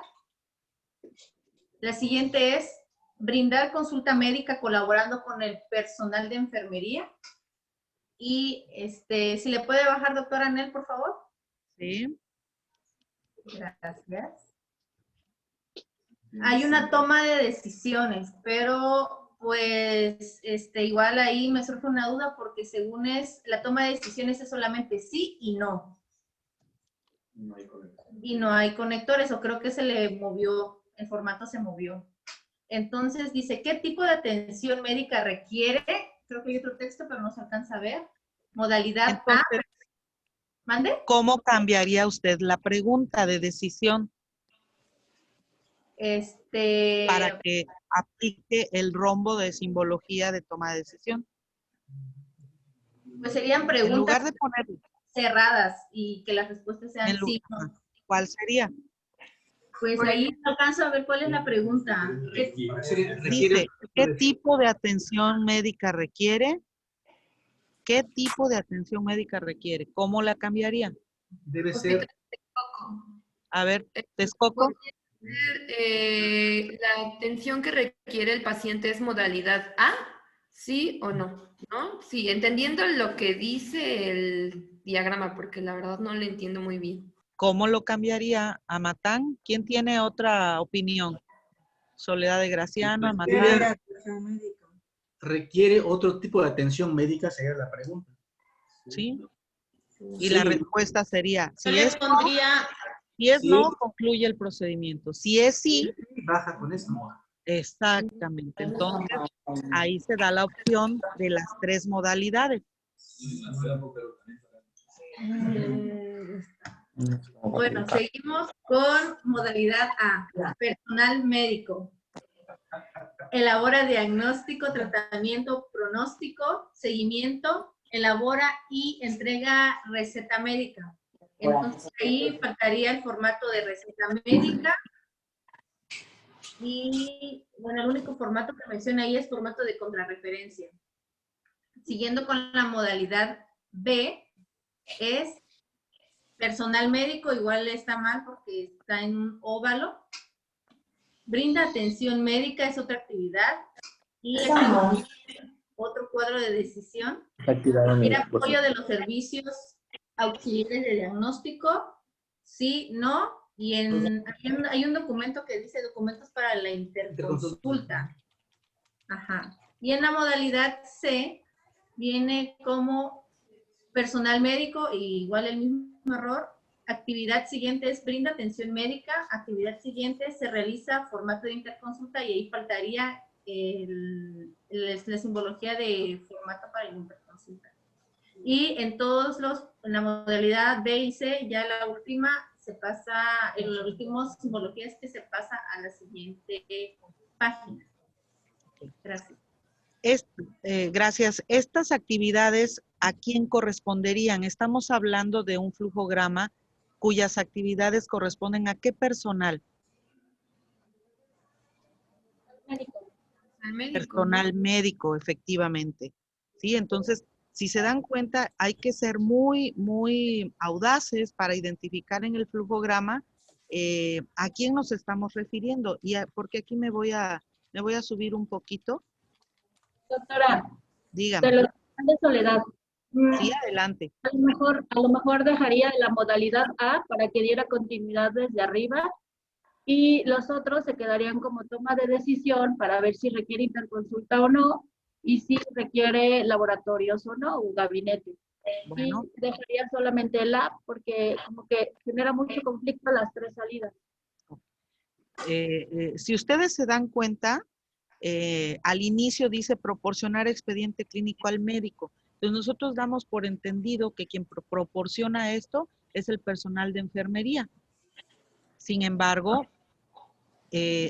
Speaker 12: La siguiente es brindar consulta médica colaborando con el personal de enfermería. Y si le puede bajar, doctora Anel, por favor.
Speaker 1: Sí.
Speaker 12: Gracias. Hay una toma de decisiones, pero pues igual ahí me surge una duda porque según la toma de decisiones es solamente sí y no. Y no hay conectores, o creo que se le movió, el formato se movió. Entonces dice, ¿qué tipo de atención médica requiere? Creo que hay otro texto, pero no se alcanza a ver. Modalidad
Speaker 1: Entonces,
Speaker 12: A. ¿Mande?
Speaker 1: ¿Cómo cambiaría usted la pregunta de decisión? Para que aplique el rombo de simbología de toma de decisión.
Speaker 12: Pues serían
Speaker 1: En
Speaker 12: preguntas
Speaker 1: lugar de poner
Speaker 12: cerradas y que las respuestas sean sí. No.
Speaker 1: ¿Cuál sería?
Speaker 12: Pues ahí no alcanzo a ver cuál es la pregunta.
Speaker 1: Dice, ¿qué tipo de atención médica requiere? ¿Qué tipo de atención médica requiere? ¿Cómo la cambiaría?
Speaker 4: Debe ser.
Speaker 1: A ver, Texcoco.
Speaker 14: La atención que requiere el paciente es modalidad A, ¿sí o no? ¿No? Sí, entendiendo lo que dice el diagrama, porque la verdad no lo entiendo muy bien.
Speaker 1: ¿Cómo lo cambiaría a Amatán? ¿Quién tiene otra opinión? Soledad de Graciano, Amatán.
Speaker 4: Requiere otro tipo de atención médica, sería la pregunta.
Speaker 1: ¿Sí? Y
Speaker 4: Sí.
Speaker 1: la respuesta sería, si
Speaker 12: Yo
Speaker 1: es
Speaker 12: pondría...
Speaker 1: no, concluye el procedimiento. Si es sí,
Speaker 4: baja con esto.
Speaker 1: Exactamente. Entonces, ahí se da la opción de las 3 modalidades.
Speaker 12: Bueno, seguimos con modalidad A, personal médico. Elabora diagnóstico, tratamiento, pronóstico, seguimiento, elabora y entrega receta médica. Entonces ahí faltaría el formato de receta médica. Y bueno, el único formato que menciona ahí es formato de contrarreferencia. Siguiendo con la modalidad B, es personal médico, igual está mal porque está en un óvalo. Brinda atención médica, es otra actividad. Y otro cuadro de decisión. Requiere apoyo de los servicios auxiliares de diagnóstico, sí, no. Y hay un documento que dice documentos para la interconsulta. Ajá. Y en la modalidad C viene como personal médico, y igual el mismo error. Actividad siguiente es brinda atención médica. Actividad siguiente se realiza formato de interconsulta y ahí faltaría la simbología de formato para la interconsulta. Y en la modalidad B y C, ya la última se pasa, en la última simbología es que se pasa a la siguiente página. Gracias.
Speaker 1: Gracias. Estas actividades, ¿a quién corresponderían? Estamos hablando de un flujograma cuyas actividades corresponden a qué personal. Personal médico, efectivamente. ¿Sí? Entonces, si se dan cuenta, hay que ser muy, muy audaces para identificar en el flujograma a quién nos estamos refiriendo. Porque aquí me voy a Me voy a subir un poquito.
Speaker 18: Doctora,
Speaker 1: Dígame.
Speaker 18: de Soledad.
Speaker 1: Sí, adelante.
Speaker 18: A lo mejor dejaría la modalidad A para que diera continuidad desde arriba y los otros se quedarían como toma de decisión para ver si requiere interconsulta o no y si requiere laboratorios o no, o gabinete.
Speaker 1: Bueno.
Speaker 18: Y dejaría solamente el A porque como que genera mucho conflicto las 3 salidas.
Speaker 1: Si ustedes se dan cuenta, al inicio dice proporcionar expediente clínico al médico. Entonces nosotros damos por entendido que quien proporciona esto es el personal de enfermería. Sin embargo,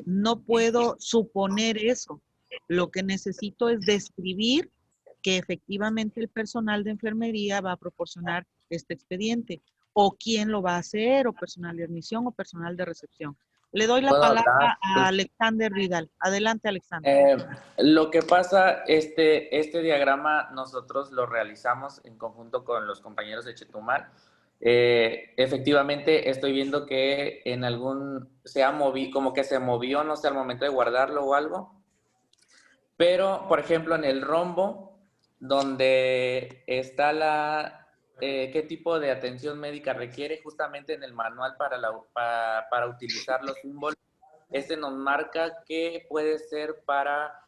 Speaker 1: no puedo suponer eso. Lo que necesito es describir que efectivamente el personal de enfermería va a proporcionar este expediente, o quién lo va a hacer, o personal de admisión, o personal de recepción. Le doy la palabra a Alexander Vidal. Adelante, Alexander.
Speaker 19: Lo que pasa, este diagrama nosotros lo realizamos en conjunto con los compañeros de Chetumal. Efectivamente, estoy viendo que en algún, como que se movió, no sé, al momento de guardarlo o algo. Pero, por ejemplo, en el rombo, donde está qué tipo de atención médica requiere, justamente en el manual para utilizar los símbolos, nos marca que puede ser para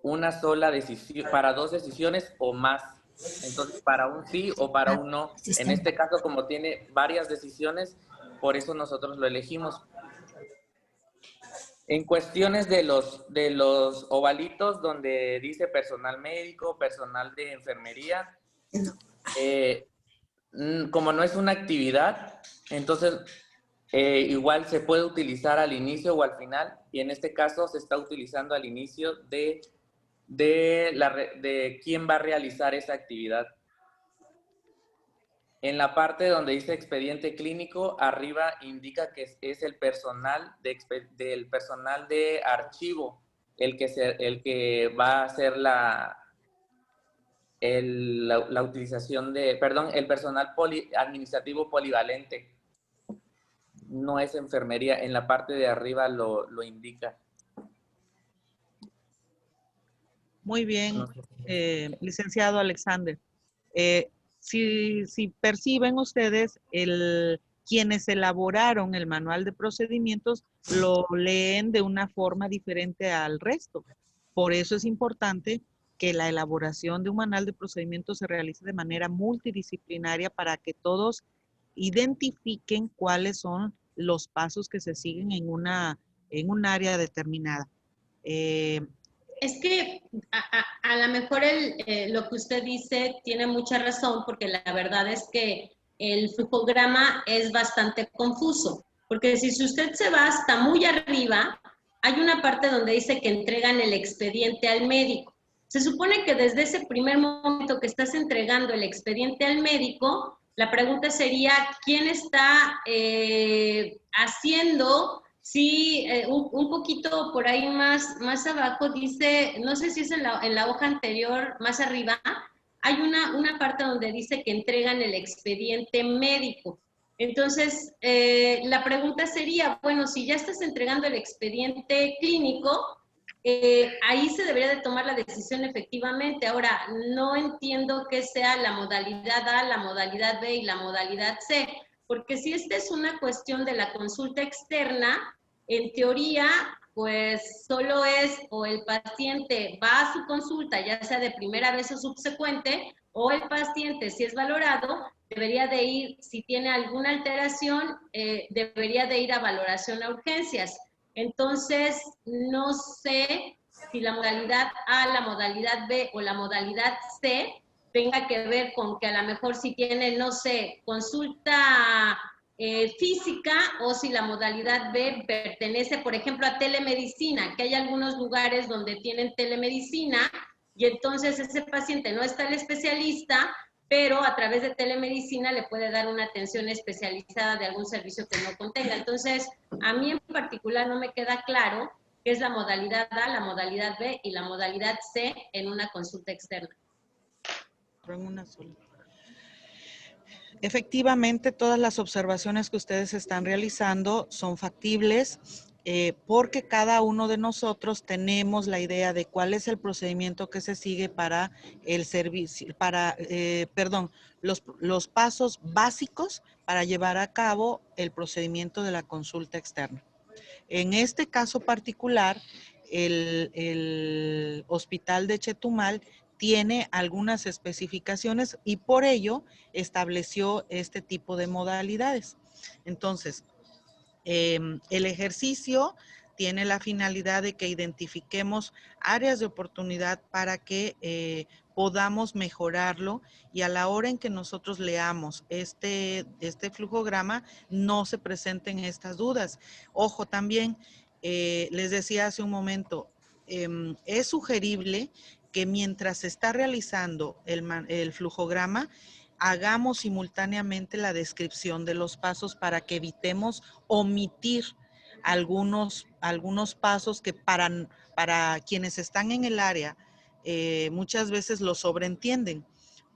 Speaker 19: una sola decisión, para 2 decisiones o más. Entonces, para un sí o para un no. En este caso, como tiene varias decisiones, por eso nosotros lo elegimos. En cuestiones de los ovalitos, donde dice personal médico, personal de enfermería, como no es una actividad, entonces igual se puede utilizar al inicio o al final, y en este caso se está utilizando al inicio de quién va a realizar esa actividad. En la parte donde dice expediente clínico, arriba indica que es el personal del personal de archivo el que va a hacer la utilización el personal administrativo polivalente. No es enfermería, en la parte de arriba lo indica.
Speaker 1: Muy bien, licenciado Alexander. Si perciben ustedes, quienes elaboraron el manual de procedimientos lo leen de una forma diferente al resto. Por eso es importante que la elaboración de un manual de procedimientos se realice de manera multidisciplinaria para que todos identifiquen cuáles son los pasos que se siguen en un área determinada.
Speaker 5: Es que a lo mejor lo que usted dice tiene mucha razón, porque la verdad es que el flujograma es bastante confuso, porque si usted se va hasta muy arriba, hay una parte donde dice que entregan el expediente al médico. Se supone que desde ese primer momento que estás entregando el expediente al médico, la pregunta sería, ¿quién está haciendo? Sí, un poquito por ahí más abajo dice, no sé si es en la hoja anterior, más arriba, hay una parte donde dice que entregan el expediente médico. Entonces, la pregunta sería, bueno, si ya estás entregando el expediente clínico, ahí se debería de tomar la decisión efectivamente. Ahora, no entiendo qué sea la modalidad A, la modalidad B y la modalidad C, porque si esta es una cuestión de la consulta externa, en teoría, pues solo es o el paciente va a su consulta, ya sea de primera vez o subsecuente, o el paciente, si es valorado, debería de ir, si tiene alguna alteración, debería de ir a valoración a urgencias. Entonces, no sé si la modalidad A, la modalidad B o la modalidad C tenga que ver con que a lo mejor si tiene, no sé, consulta física, o si la modalidad B pertenece, por ejemplo, a telemedicina, que hay algunos lugares donde tienen telemedicina y entonces ese paciente no está el especialista, pero a través de telemedicina le puede dar una atención especializada de algún servicio que no contenga. Entonces, a mí en particular no me queda claro qué es la modalidad A, la modalidad B y la modalidad C en una consulta externa.
Speaker 1: En una sola. Efectivamente, todas las observaciones que ustedes están realizando son factibles. porque cada uno de nosotros tenemos la idea de cuál es el procedimiento que se sigue para el servicio, los pasos básicos para llevar a cabo el procedimiento de la consulta externa. En este caso particular, el Hospital de Chetumal tiene algunas especificaciones y por ello estableció este tipo de modalidades. Entonces, el ejercicio tiene la finalidad de que identifiquemos áreas de oportunidad para que podamos mejorarlo y a la hora en que nosotros leamos este flujograma no se presenten estas dudas. Ojo también, les decía hace un momento, es sugerible que mientras se está realizando el flujograma, hagamos simultáneamente la descripción de los pasos para que evitemos omitir algunos pasos que para quienes están en el área muchas veces lo sobreentienden,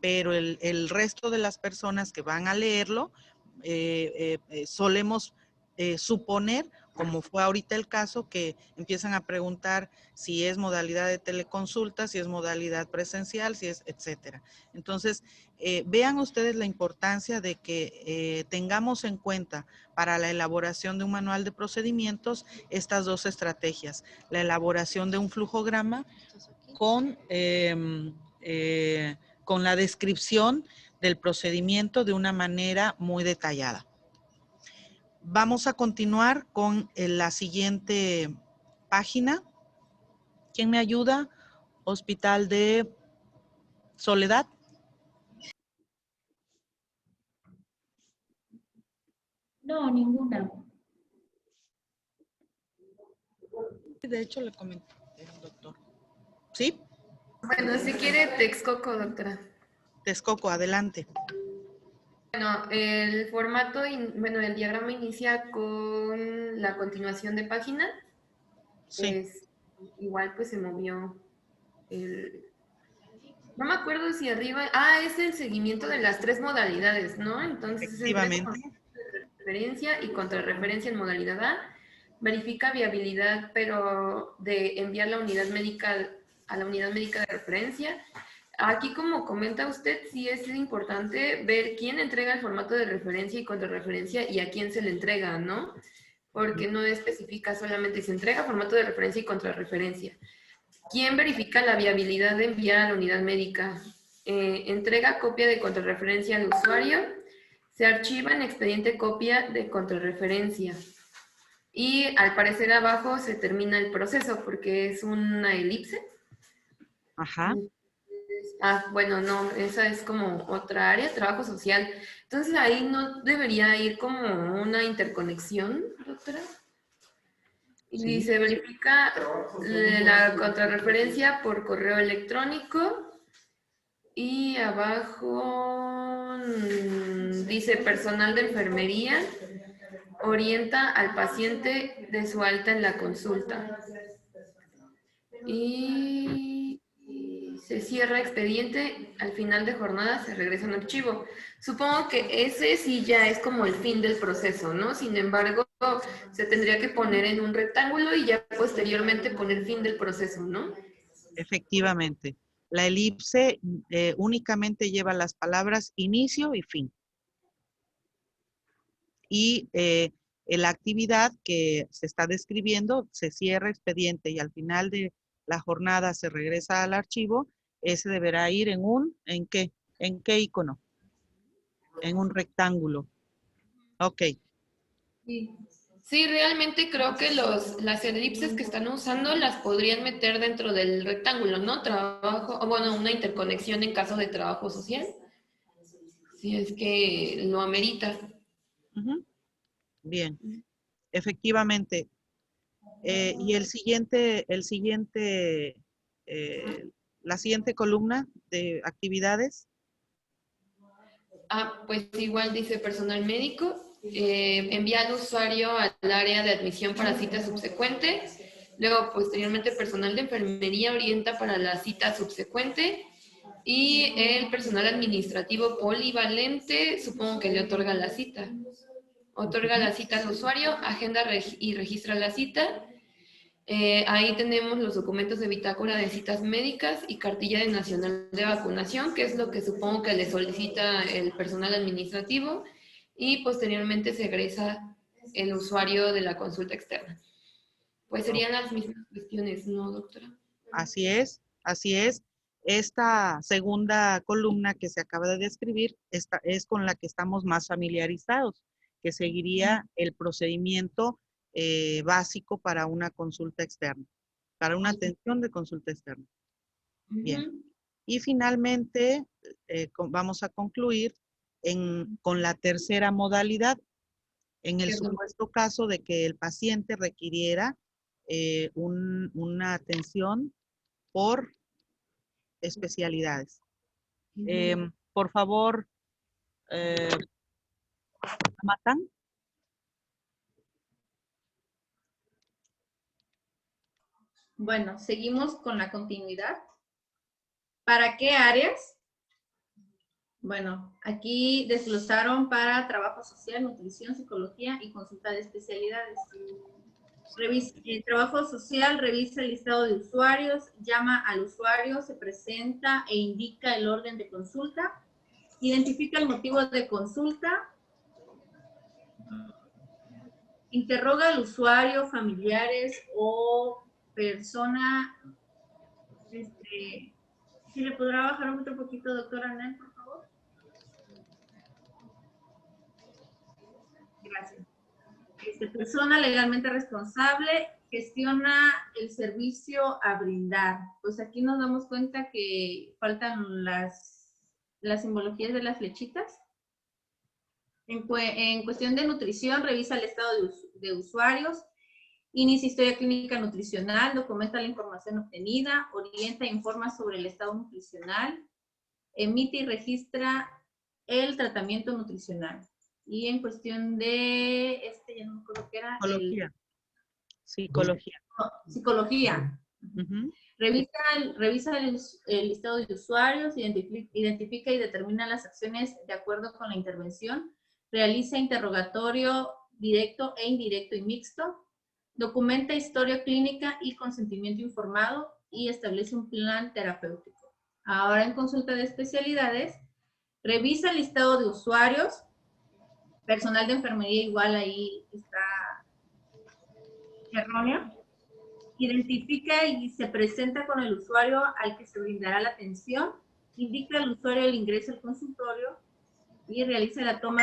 Speaker 1: pero el resto de las personas que van a leerlo solemos suponer, como fue ahorita el caso, que empiezan a preguntar si es modalidad de teleconsulta, si es modalidad presencial, si es etcétera. Entonces, vean ustedes la importancia de que tengamos en cuenta para la elaboración de un manual de procedimientos estas dos estrategias. La elaboración de un flujograma con la descripción del procedimiento de una manera muy detallada. Vamos a continuar con la siguiente página. ¿Quién me ayuda? Hospital de Soledad.
Speaker 18: No, ninguna.
Speaker 1: De hecho, le comenté al doctor. ¿Sí?
Speaker 14: Bueno, si quiere Texcoco, doctora.
Speaker 1: Texcoco, adelante.
Speaker 14: Bueno, el formato, el diagrama inicia con la continuación de página.
Speaker 1: Sí.
Speaker 14: Igual pues se movió no me acuerdo si arriba, es el seguimiento de las 3 modalidades, ¿no? Entonces
Speaker 1: efectivamente.
Speaker 14: Es referencia y contrarreferencia en modalidad A, verifica viabilidad, pero de enviar la unidad médica a la unidad médica de referencia. Aquí, como comenta usted, sí es importante ver quién entrega el formato de referencia y contrarreferencia y a quién se le entrega, ¿no? Porque no especifica solamente si entrega formato de referencia y contrarreferencia. ¿Quién verifica la viabilidad de enviar a la unidad médica? Entrega copia de contrarreferencia al usuario. Se archiva en expediente copia de contrarreferencia. Y al parecer abajo se termina el proceso porque es una elipse.
Speaker 1: Ajá.
Speaker 14: Bueno, no, esa es como otra área, trabajo social. Entonces ahí no debería ir como una interconexión, doctora. Y
Speaker 1: Sí.
Speaker 14: se verifica la contrarreferencia por correo electrónico. Y abajo dice personal de enfermería orienta al paciente de su alta en la consulta. Y se cierra expediente, al final de jornada se regresa un archivo. Supongo que ese sí ya es como el fin del proceso, ¿no? Sin embargo, se tendría que poner en un rectángulo y ya posteriormente poner fin del proceso, ¿no?
Speaker 1: Efectivamente. La elipse únicamente lleva las palabras inicio y fin. Y la actividad que se está describiendo se cierra expediente y al final de la jornada se regresa al archivo. Ese deberá ir ¿en qué icono? En un rectángulo. Ok.
Speaker 14: Sí, realmente creo que las elipses que están usando las podrían meter dentro del rectángulo, ¿no? Una interconexión en caso de trabajo social. Si es que lo amerita.
Speaker 1: Bien. Efectivamente. Y la siguiente columna de actividades.
Speaker 14: Pues igual dice personal médico. Envía al usuario al área de admisión para cita subsecuente. Luego, posteriormente, personal de enfermería orienta para la cita subsecuente. Y el personal administrativo polivalente, supongo que le otorga la cita. Otorga la cita al usuario, agenda y registra la cita. Ahí tenemos los documentos de bitácora de citas médicas y cartilla de nacional de vacunación, que es lo que supongo que le solicita el personal administrativo, y posteriormente se egresa el usuario de la consulta externa. Pues serían las mismas cuestiones, ¿no, doctora?
Speaker 1: Así es, así es. Esta segunda columna que se acaba de describir es con la que estamos más familiarizados, que seguiría el procedimiento básico para una consulta externa, para una atención de consulta externa. Bien. Y finalmente vamos a concluir con la tercera modalidad, en el supuesto caso de que el paciente requiriera una atención por especialidades. Por favor, Matan.
Speaker 12: Bueno, seguimos con la continuidad. ¿Para qué áreas? Bueno, aquí desglosaron para trabajo social, nutrición, psicología y consulta de especialidades. El trabajo social revisa el listado de usuarios, llama al usuario, se presenta e indica el orden de consulta, identifica el motivo de consulta, interroga al usuario, familiares o persona. ¿Si le podrá bajar otro poquito, doctora Anel, por favor? Gracias. Persona legalmente responsable, gestiona el servicio a brindar. Pues aquí nos damos cuenta que faltan las simbologías de las flechitas. En cuestión de nutrición, revisa el estado de usuarios, inicia historia clínica nutricional, documenta la información obtenida, orienta e informa sobre el estado nutricional, emite y registra el tratamiento nutricional. Y en cuestión de, ya no me acuerdo qué era.
Speaker 1: Psicología.
Speaker 12: Psicología. Revisa el listado de usuarios, identifica y determina las acciones de acuerdo con la intervención, realiza interrogatorio directo e indirecto y mixto, documenta historia clínica y consentimiento informado y establece un plan terapéutico. Ahora en consulta de especialidades, revisa el listado de usuarios, personal de enfermería igual ahí está erróneo, identifica y se presenta con el usuario al que se brindará la atención, indica al usuario el ingreso al consultorio y realiza la toma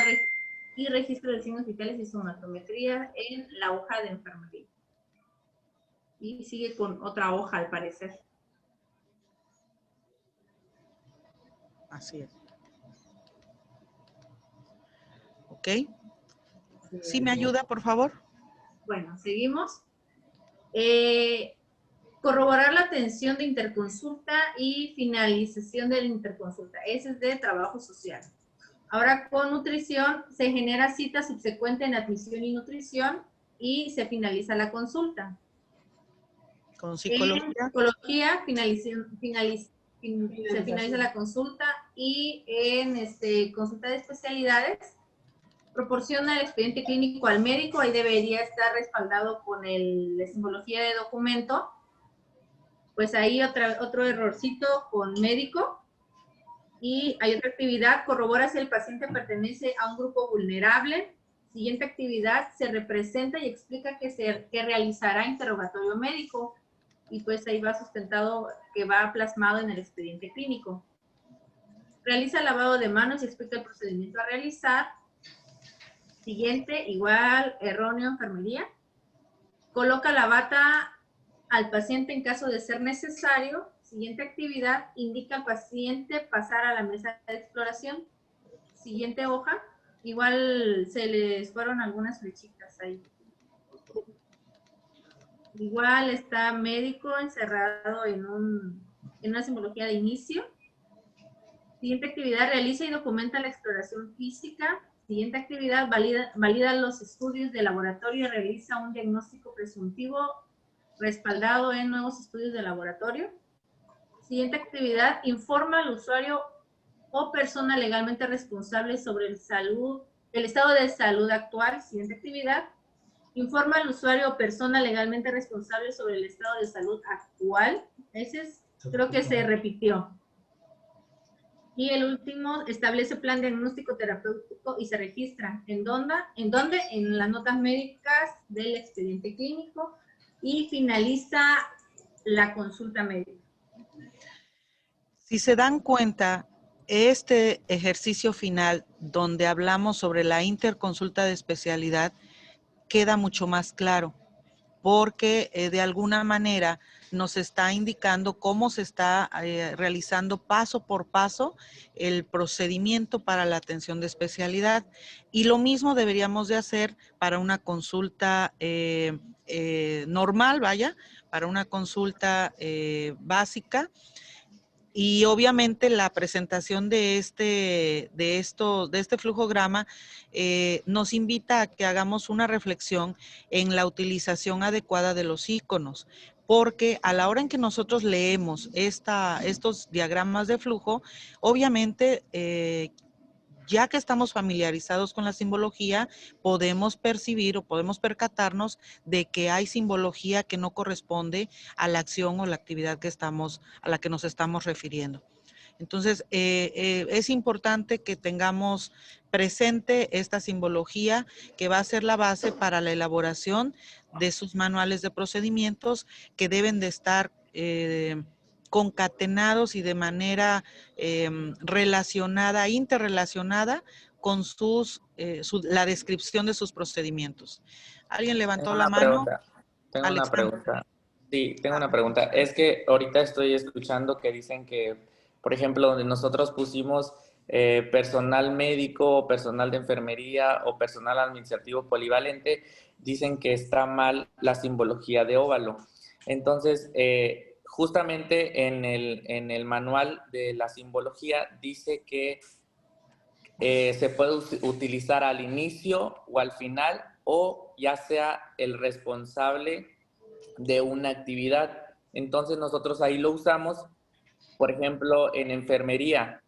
Speaker 12: y registro de signos vitales y somatometría en la hoja de enfermería. Y sigue con otra hoja al parecer.
Speaker 1: Así es. ¿Ok? ¿Sí me ayuda, por favor?
Speaker 12: Bueno, seguimos. Corroborar la atención de interconsulta y finalización de la interconsulta. Ese es de trabajo social. Ahora con nutrición se genera cita subsecuente en admisión y nutrición y se finaliza la consulta.
Speaker 1: Con psicología.
Speaker 12: En psicología se finaliza la consulta y en consulta de especialidades proporciona el expediente clínico al médico, ahí debería estar respaldado con la simbología de documento. Pues ahí otro errorcito con médico. Y hay otra actividad, corrobora si el paciente pertenece a un grupo vulnerable. Siguiente actividad, se representa y explica que realizará interrogatorio médico. Y pues ahí va sustentado que va plasmado en el expediente clínico. Realiza lavado de manos y explica el procedimiento a realizar. Siguiente, igual, erróneo, enfermería. Coloca la bata al paciente en caso de ser necesario. Siguiente actividad, indica al paciente pasar a la mesa de exploración. Siguiente hoja, igual se les fueron algunas flechitas ahí. Igual está médico encerrado en una simbología de inicio. Siguiente actividad, realiza y documenta la exploración física. Siguiente actividad, valida los estudios de laboratorio y realiza un diagnóstico presuntivo respaldado en nuevos estudios de laboratorio. Siguiente actividad, informa al usuario o persona legalmente responsable sobre el estado de salud actual, siguiente actividad. Informa al usuario o persona legalmente responsable sobre el estado de salud actual. Creo que se repitió. Y el último, establece plan diagnóstico terapéutico y se registra. ¿En dónde? En las notas médicas del expediente clínico y finaliza la consulta médica.
Speaker 1: Si se dan cuenta, este ejercicio final donde hablamos sobre la interconsulta de especialidad queda mucho más claro, porque de alguna manera nos está indicando cómo se está realizando paso por paso el procedimiento para la atención de especialidad. Y lo mismo deberíamos de hacer para una consulta normal, para una consulta básica. Y obviamente la presentación de este flujograma nos invita a que hagamos una reflexión en la utilización adecuada de los iconos, porque a la hora en que nosotros leemos estos diagramas de flujo, obviamente ya que estamos familiarizados con la simbología, podemos percibir o podemos percatarnos de que hay simbología que no corresponde a la acción o la actividad a la que nos estamos refiriendo. Entonces, es importante que tengamos presente esta simbología que va a ser la base para la elaboración de sus manuales de procedimientos que deben de estar concatenados y de manera interrelacionada con la descripción de sus procedimientos. ¿Alguien levantó la mano?
Speaker 19: Tengo una pregunta. Sí, tengo una pregunta. Es que ahorita estoy escuchando que dicen que, por ejemplo, donde nosotros pusimos personal médico, personal de enfermería o personal administrativo polivalente, dicen que está mal la simbología de óvalo. Entonces, justamente en el manual de la simbología dice que se puede utilizar al inicio o al final, o ya sea el responsable de una actividad. Entonces nosotros ahí lo usamos, por ejemplo, en enfermería,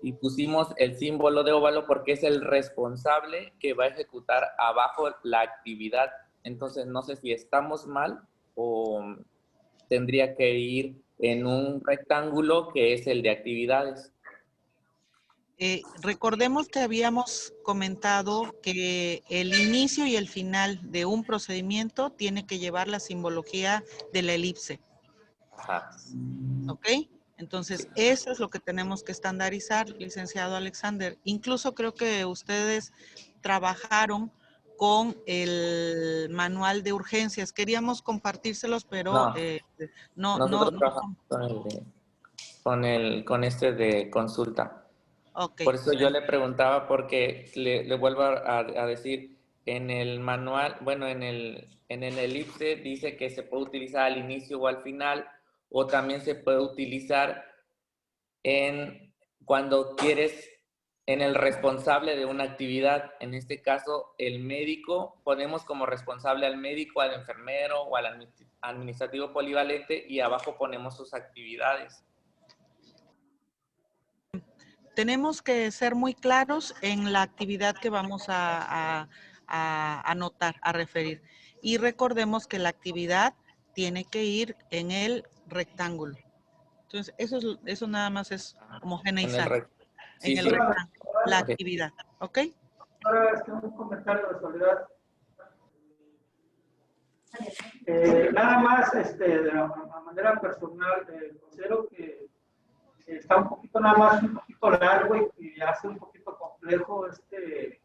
Speaker 19: y pusimos el símbolo de óvalo porque es el responsable que va a ejecutar abajo la actividad. Entonces no sé si estamos mal o tendría que ir en un rectángulo que es el de actividades.
Speaker 1: Recordemos que habíamos comentado que el inicio y el final de un procedimiento tiene que llevar la simbología de la elipse.
Speaker 19: Ajá.
Speaker 1: ¿Ok? Entonces, eso es lo que tenemos que estandarizar, licenciado Alexander. Incluso creo que ustedes trabajaron con el manual de urgencias. Queríamos compartírselos, pero
Speaker 19: Nosotros trabajamos con este de consulta.
Speaker 1: Okay.
Speaker 19: Por eso yo le preguntaba, porque le vuelvo a decir, en el manual, bueno, en el elipse dice que se puede utilizar al inicio o al final, o también se puede utilizar cuando quieres en el responsable de una actividad. En este caso, el médico, ponemos como responsable al médico, al enfermero o al administrativo polivalente, y abajo ponemos sus actividades.
Speaker 1: Tenemos que ser muy claros en la actividad que vamos a anotar, a referir. Y recordemos que la actividad tiene que ir en el rectángulo. Entonces, eso nada más es homogeneizar. En el rectángulo, la actividad. ¿Ok?
Speaker 4: Ahora, un comentario de soledad. Nada más, de la manera personal, considero que está un poquito largo y hace un poquito complejo este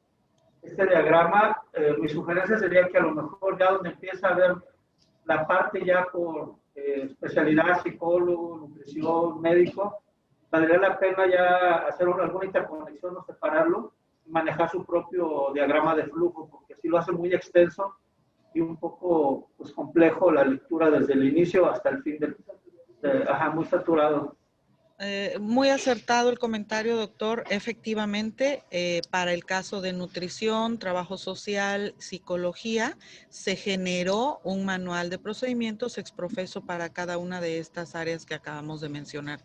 Speaker 4: diagrama. Mi sugerencia sería que a lo mejor ya donde empieza a ver la parte ya por especialidad, psicólogo, nutrición, médico, valdría la pena ya hacer alguna interconexión o separarlo y manejar su propio diagrama de flujo, porque si lo hace muy extenso y un poco pues, complejo la lectura desde el inicio hasta el fin muy saturado.
Speaker 1: Muy acertado el comentario, doctor. Efectivamente, para el caso de nutrición, trabajo social, psicología, se generó un manual de procedimientos exprofeso para cada una de estas áreas que acabamos de mencionar.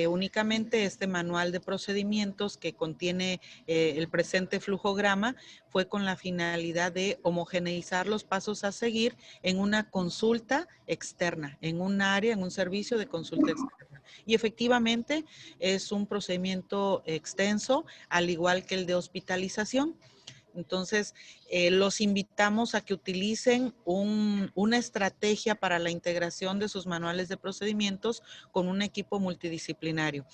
Speaker 1: Únicamente este manual de procedimientos que contiene el presente flujograma fue con la finalidad de homogeneizar los pasos a seguir en una consulta externa, en un área, en un servicio de consulta externa. Y efectivamente es un procedimiento extenso, al igual que el de hospitalización. Entonces, los invitamos a que utilicen una estrategia para la integración de sus manuales de procedimientos con un equipo multidisciplinario.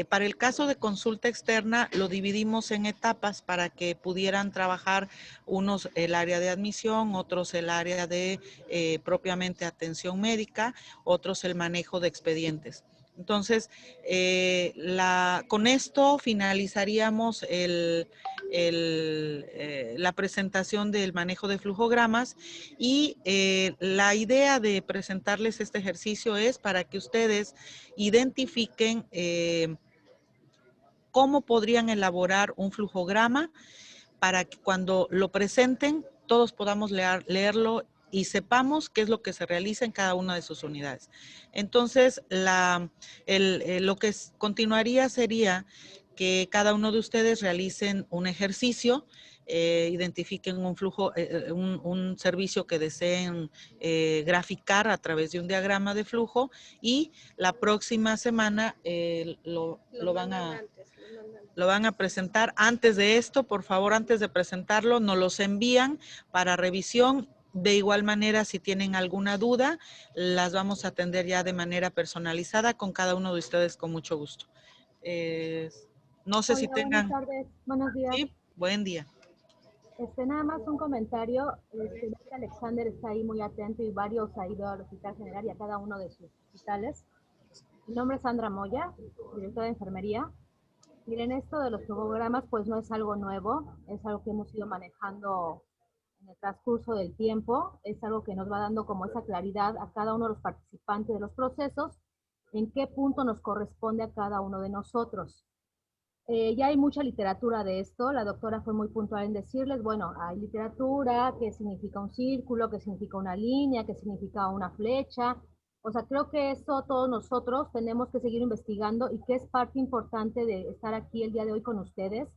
Speaker 1: Para el caso de consulta externa, lo dividimos en etapas para que pudieran trabajar unos el área de admisión, otros el área de propiamente atención médica, otros el manejo de expedientes. Entonces, con esto finalizaríamos la presentación del manejo de flujogramas y la idea de presentarles este ejercicio es para que ustedes identifiquen cómo podrían elaborar un flujograma para que cuando lo presenten todos podamos leerlo y sepamos qué es lo que se realiza en cada una de sus unidades. Entonces, lo que continuaría sería que cada uno de ustedes realicen un ejercicio, identifiquen un flujo, un servicio que deseen graficar a través de un diagrama de flujo y la próxima semana lo van a presentar. Antes de esto, por favor, antes de presentarlo, nos los envían para revisión. De igual manera, si tienen alguna duda, las vamos a atender ya de manera personalizada con cada uno de ustedes con mucho gusto. No sé si tengan...
Speaker 20: Buenas tardes, buenos días.
Speaker 1: Sí, buen día.
Speaker 20: Nada más un comentario. Alexander está ahí muy atento y varios ha ido al Hospital General y a cada uno de sus hospitales. Mi nombre es Sandra Moya, directora de enfermería. Miren, esto de los flujogramas pues no es algo nuevo, es algo que hemos ido manejando en el transcurso del tiempo, es algo que nos va dando como esa claridad a cada uno de los participantes de los procesos, en qué punto nos corresponde a cada uno de nosotros. Ya hay mucha literatura de esto, la doctora fue muy puntual en decirles, bueno, hay literatura, qué significa un círculo, qué significa una línea, qué significa una flecha. O sea, creo que eso todos nosotros tenemos que seguir investigando y que es parte importante de estar aquí el día de hoy con ustedes,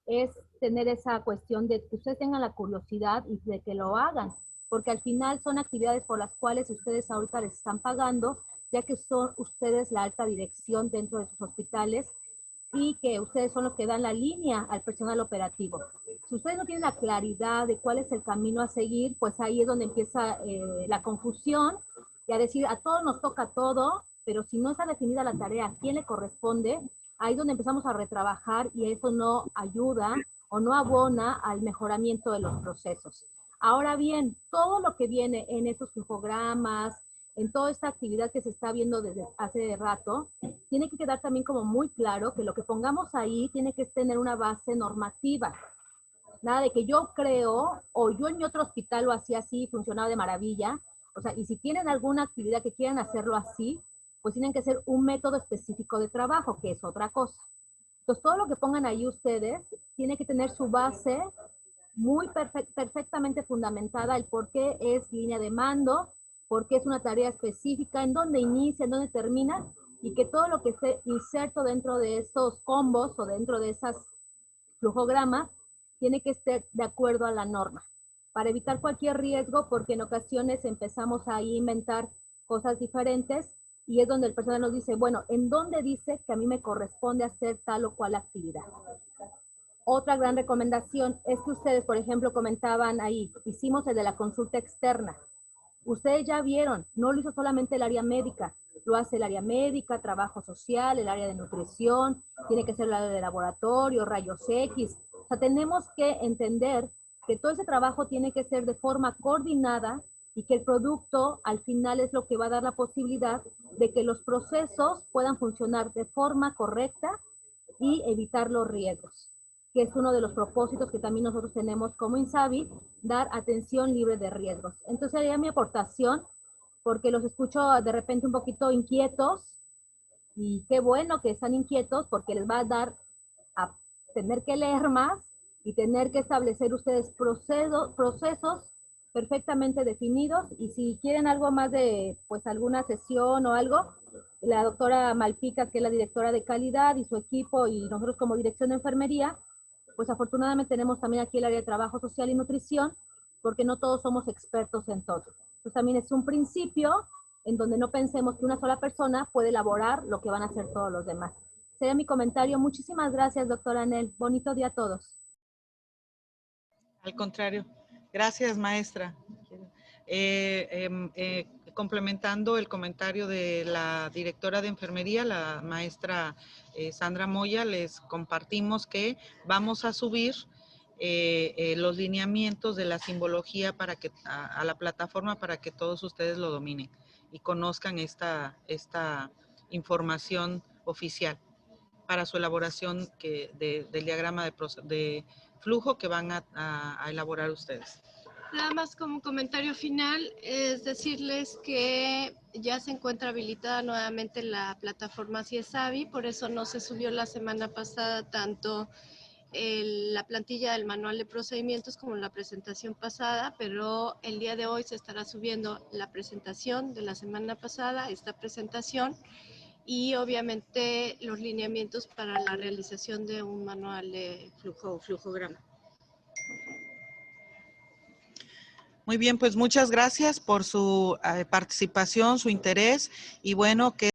Speaker 20: es tener esa cuestión de que ustedes tengan la curiosidad y de que lo hagan, porque al final son actividades por las cuales ustedes ahorita les están pagando, ya que son ustedes la alta dirección dentro de sus hospitales y que ustedes son los que dan la línea al personal operativo. Si ustedes no tienen la claridad de cuál es el camino a seguir, pues ahí es donde empieza la confusión y a decir, a todos nos toca todo, pero si no está definida la tarea, a quién le corresponde, ahí es donde empezamos a retrabajar y eso no ayuda o no abona al mejoramiento de los procesos. Ahora bien, todo lo que viene en estos infogramas, en toda esta actividad que se está viendo desde hace rato, tiene que quedar también como muy claro que lo que pongamos ahí tiene que tener una base normativa. Nada de que yo creo, o yo en mi otro hospital lo hacía así, funcionaba de maravilla. O sea, y si tienen alguna actividad que quieran hacerlo así, pues tienen que ser un método específico de trabajo, que es otra cosa. Entonces, todo lo que pongan ahí ustedes tiene que tener su base muy perfectamente fundamentada, el por qué es línea de mando, por qué es una tarea específica, en dónde inicia, en dónde termina, y que todo lo que esté inserto dentro de esos combos o dentro de esas flujogramas tiene que estar de acuerdo a la norma, para evitar cualquier riesgo, porque en ocasiones empezamos a inventar cosas diferentes y es donde el personal nos dice, bueno, ¿en dónde dice que a mí me corresponde hacer tal o cual actividad? Otra gran recomendación es que ustedes, por ejemplo, comentaban ahí, hicimos el de la consulta externa. Ustedes ya vieron, no lo hizo solamente el área médica, lo hace el área médica, trabajo social, el área de nutrición, tiene que ser el área de laboratorio, rayos X. O sea, tenemos que entender que todo ese trabajo tiene que ser de forma coordinada y que el producto al final es lo que va a dar la posibilidad de que los procesos puedan funcionar de forma correcta y evitar los riesgos, que es uno de los propósitos que también nosotros tenemos como INSABI, dar atención libre de riesgos. Entonces, sería mi aportación, porque los escucho de repente un poquito inquietos Y qué bueno que están inquietos porque les va a dar a tener que leer más y tener que establecer ustedes procesos perfectamente definidos. Y si quieren algo más de, pues, alguna sesión o algo, la doctora Malpicas, que es la directora de calidad, y su equipo, y nosotros como dirección de enfermería, pues afortunadamente tenemos también aquí el área de trabajo social y nutrición, porque no todos somos expertos en todo. Entonces también es un principio en donde no pensemos que una sola persona puede elaborar lo que van a hacer todos los demás. Sería mi comentario. Muchísimas gracias, doctora Anel. Bonito día a todos.
Speaker 1: Al contrario. Gracias, maestra. Complementando el comentario de la directora de enfermería, la maestra Sandra Moya, les compartimos que vamos a subir los lineamientos de la simbología para que, a la plataforma para que todos ustedes lo dominen y conozcan esta información oficial para su elaboración del diagrama de flujo que van a elaborar ustedes.
Speaker 6: Nada más como comentario final, es decirles que ya se encuentra habilitada nuevamente la plataforma CIESAVI, por eso no se subió la semana pasada tanto la plantilla del manual de procedimientos como la presentación pasada, pero el día de hoy se estará subiendo la presentación de la semana pasada, esta presentación, y obviamente los lineamientos para la realización de un manual de flujo o flujograma.
Speaker 1: Muy bien, pues muchas gracias por su participación, su interés, y bueno, que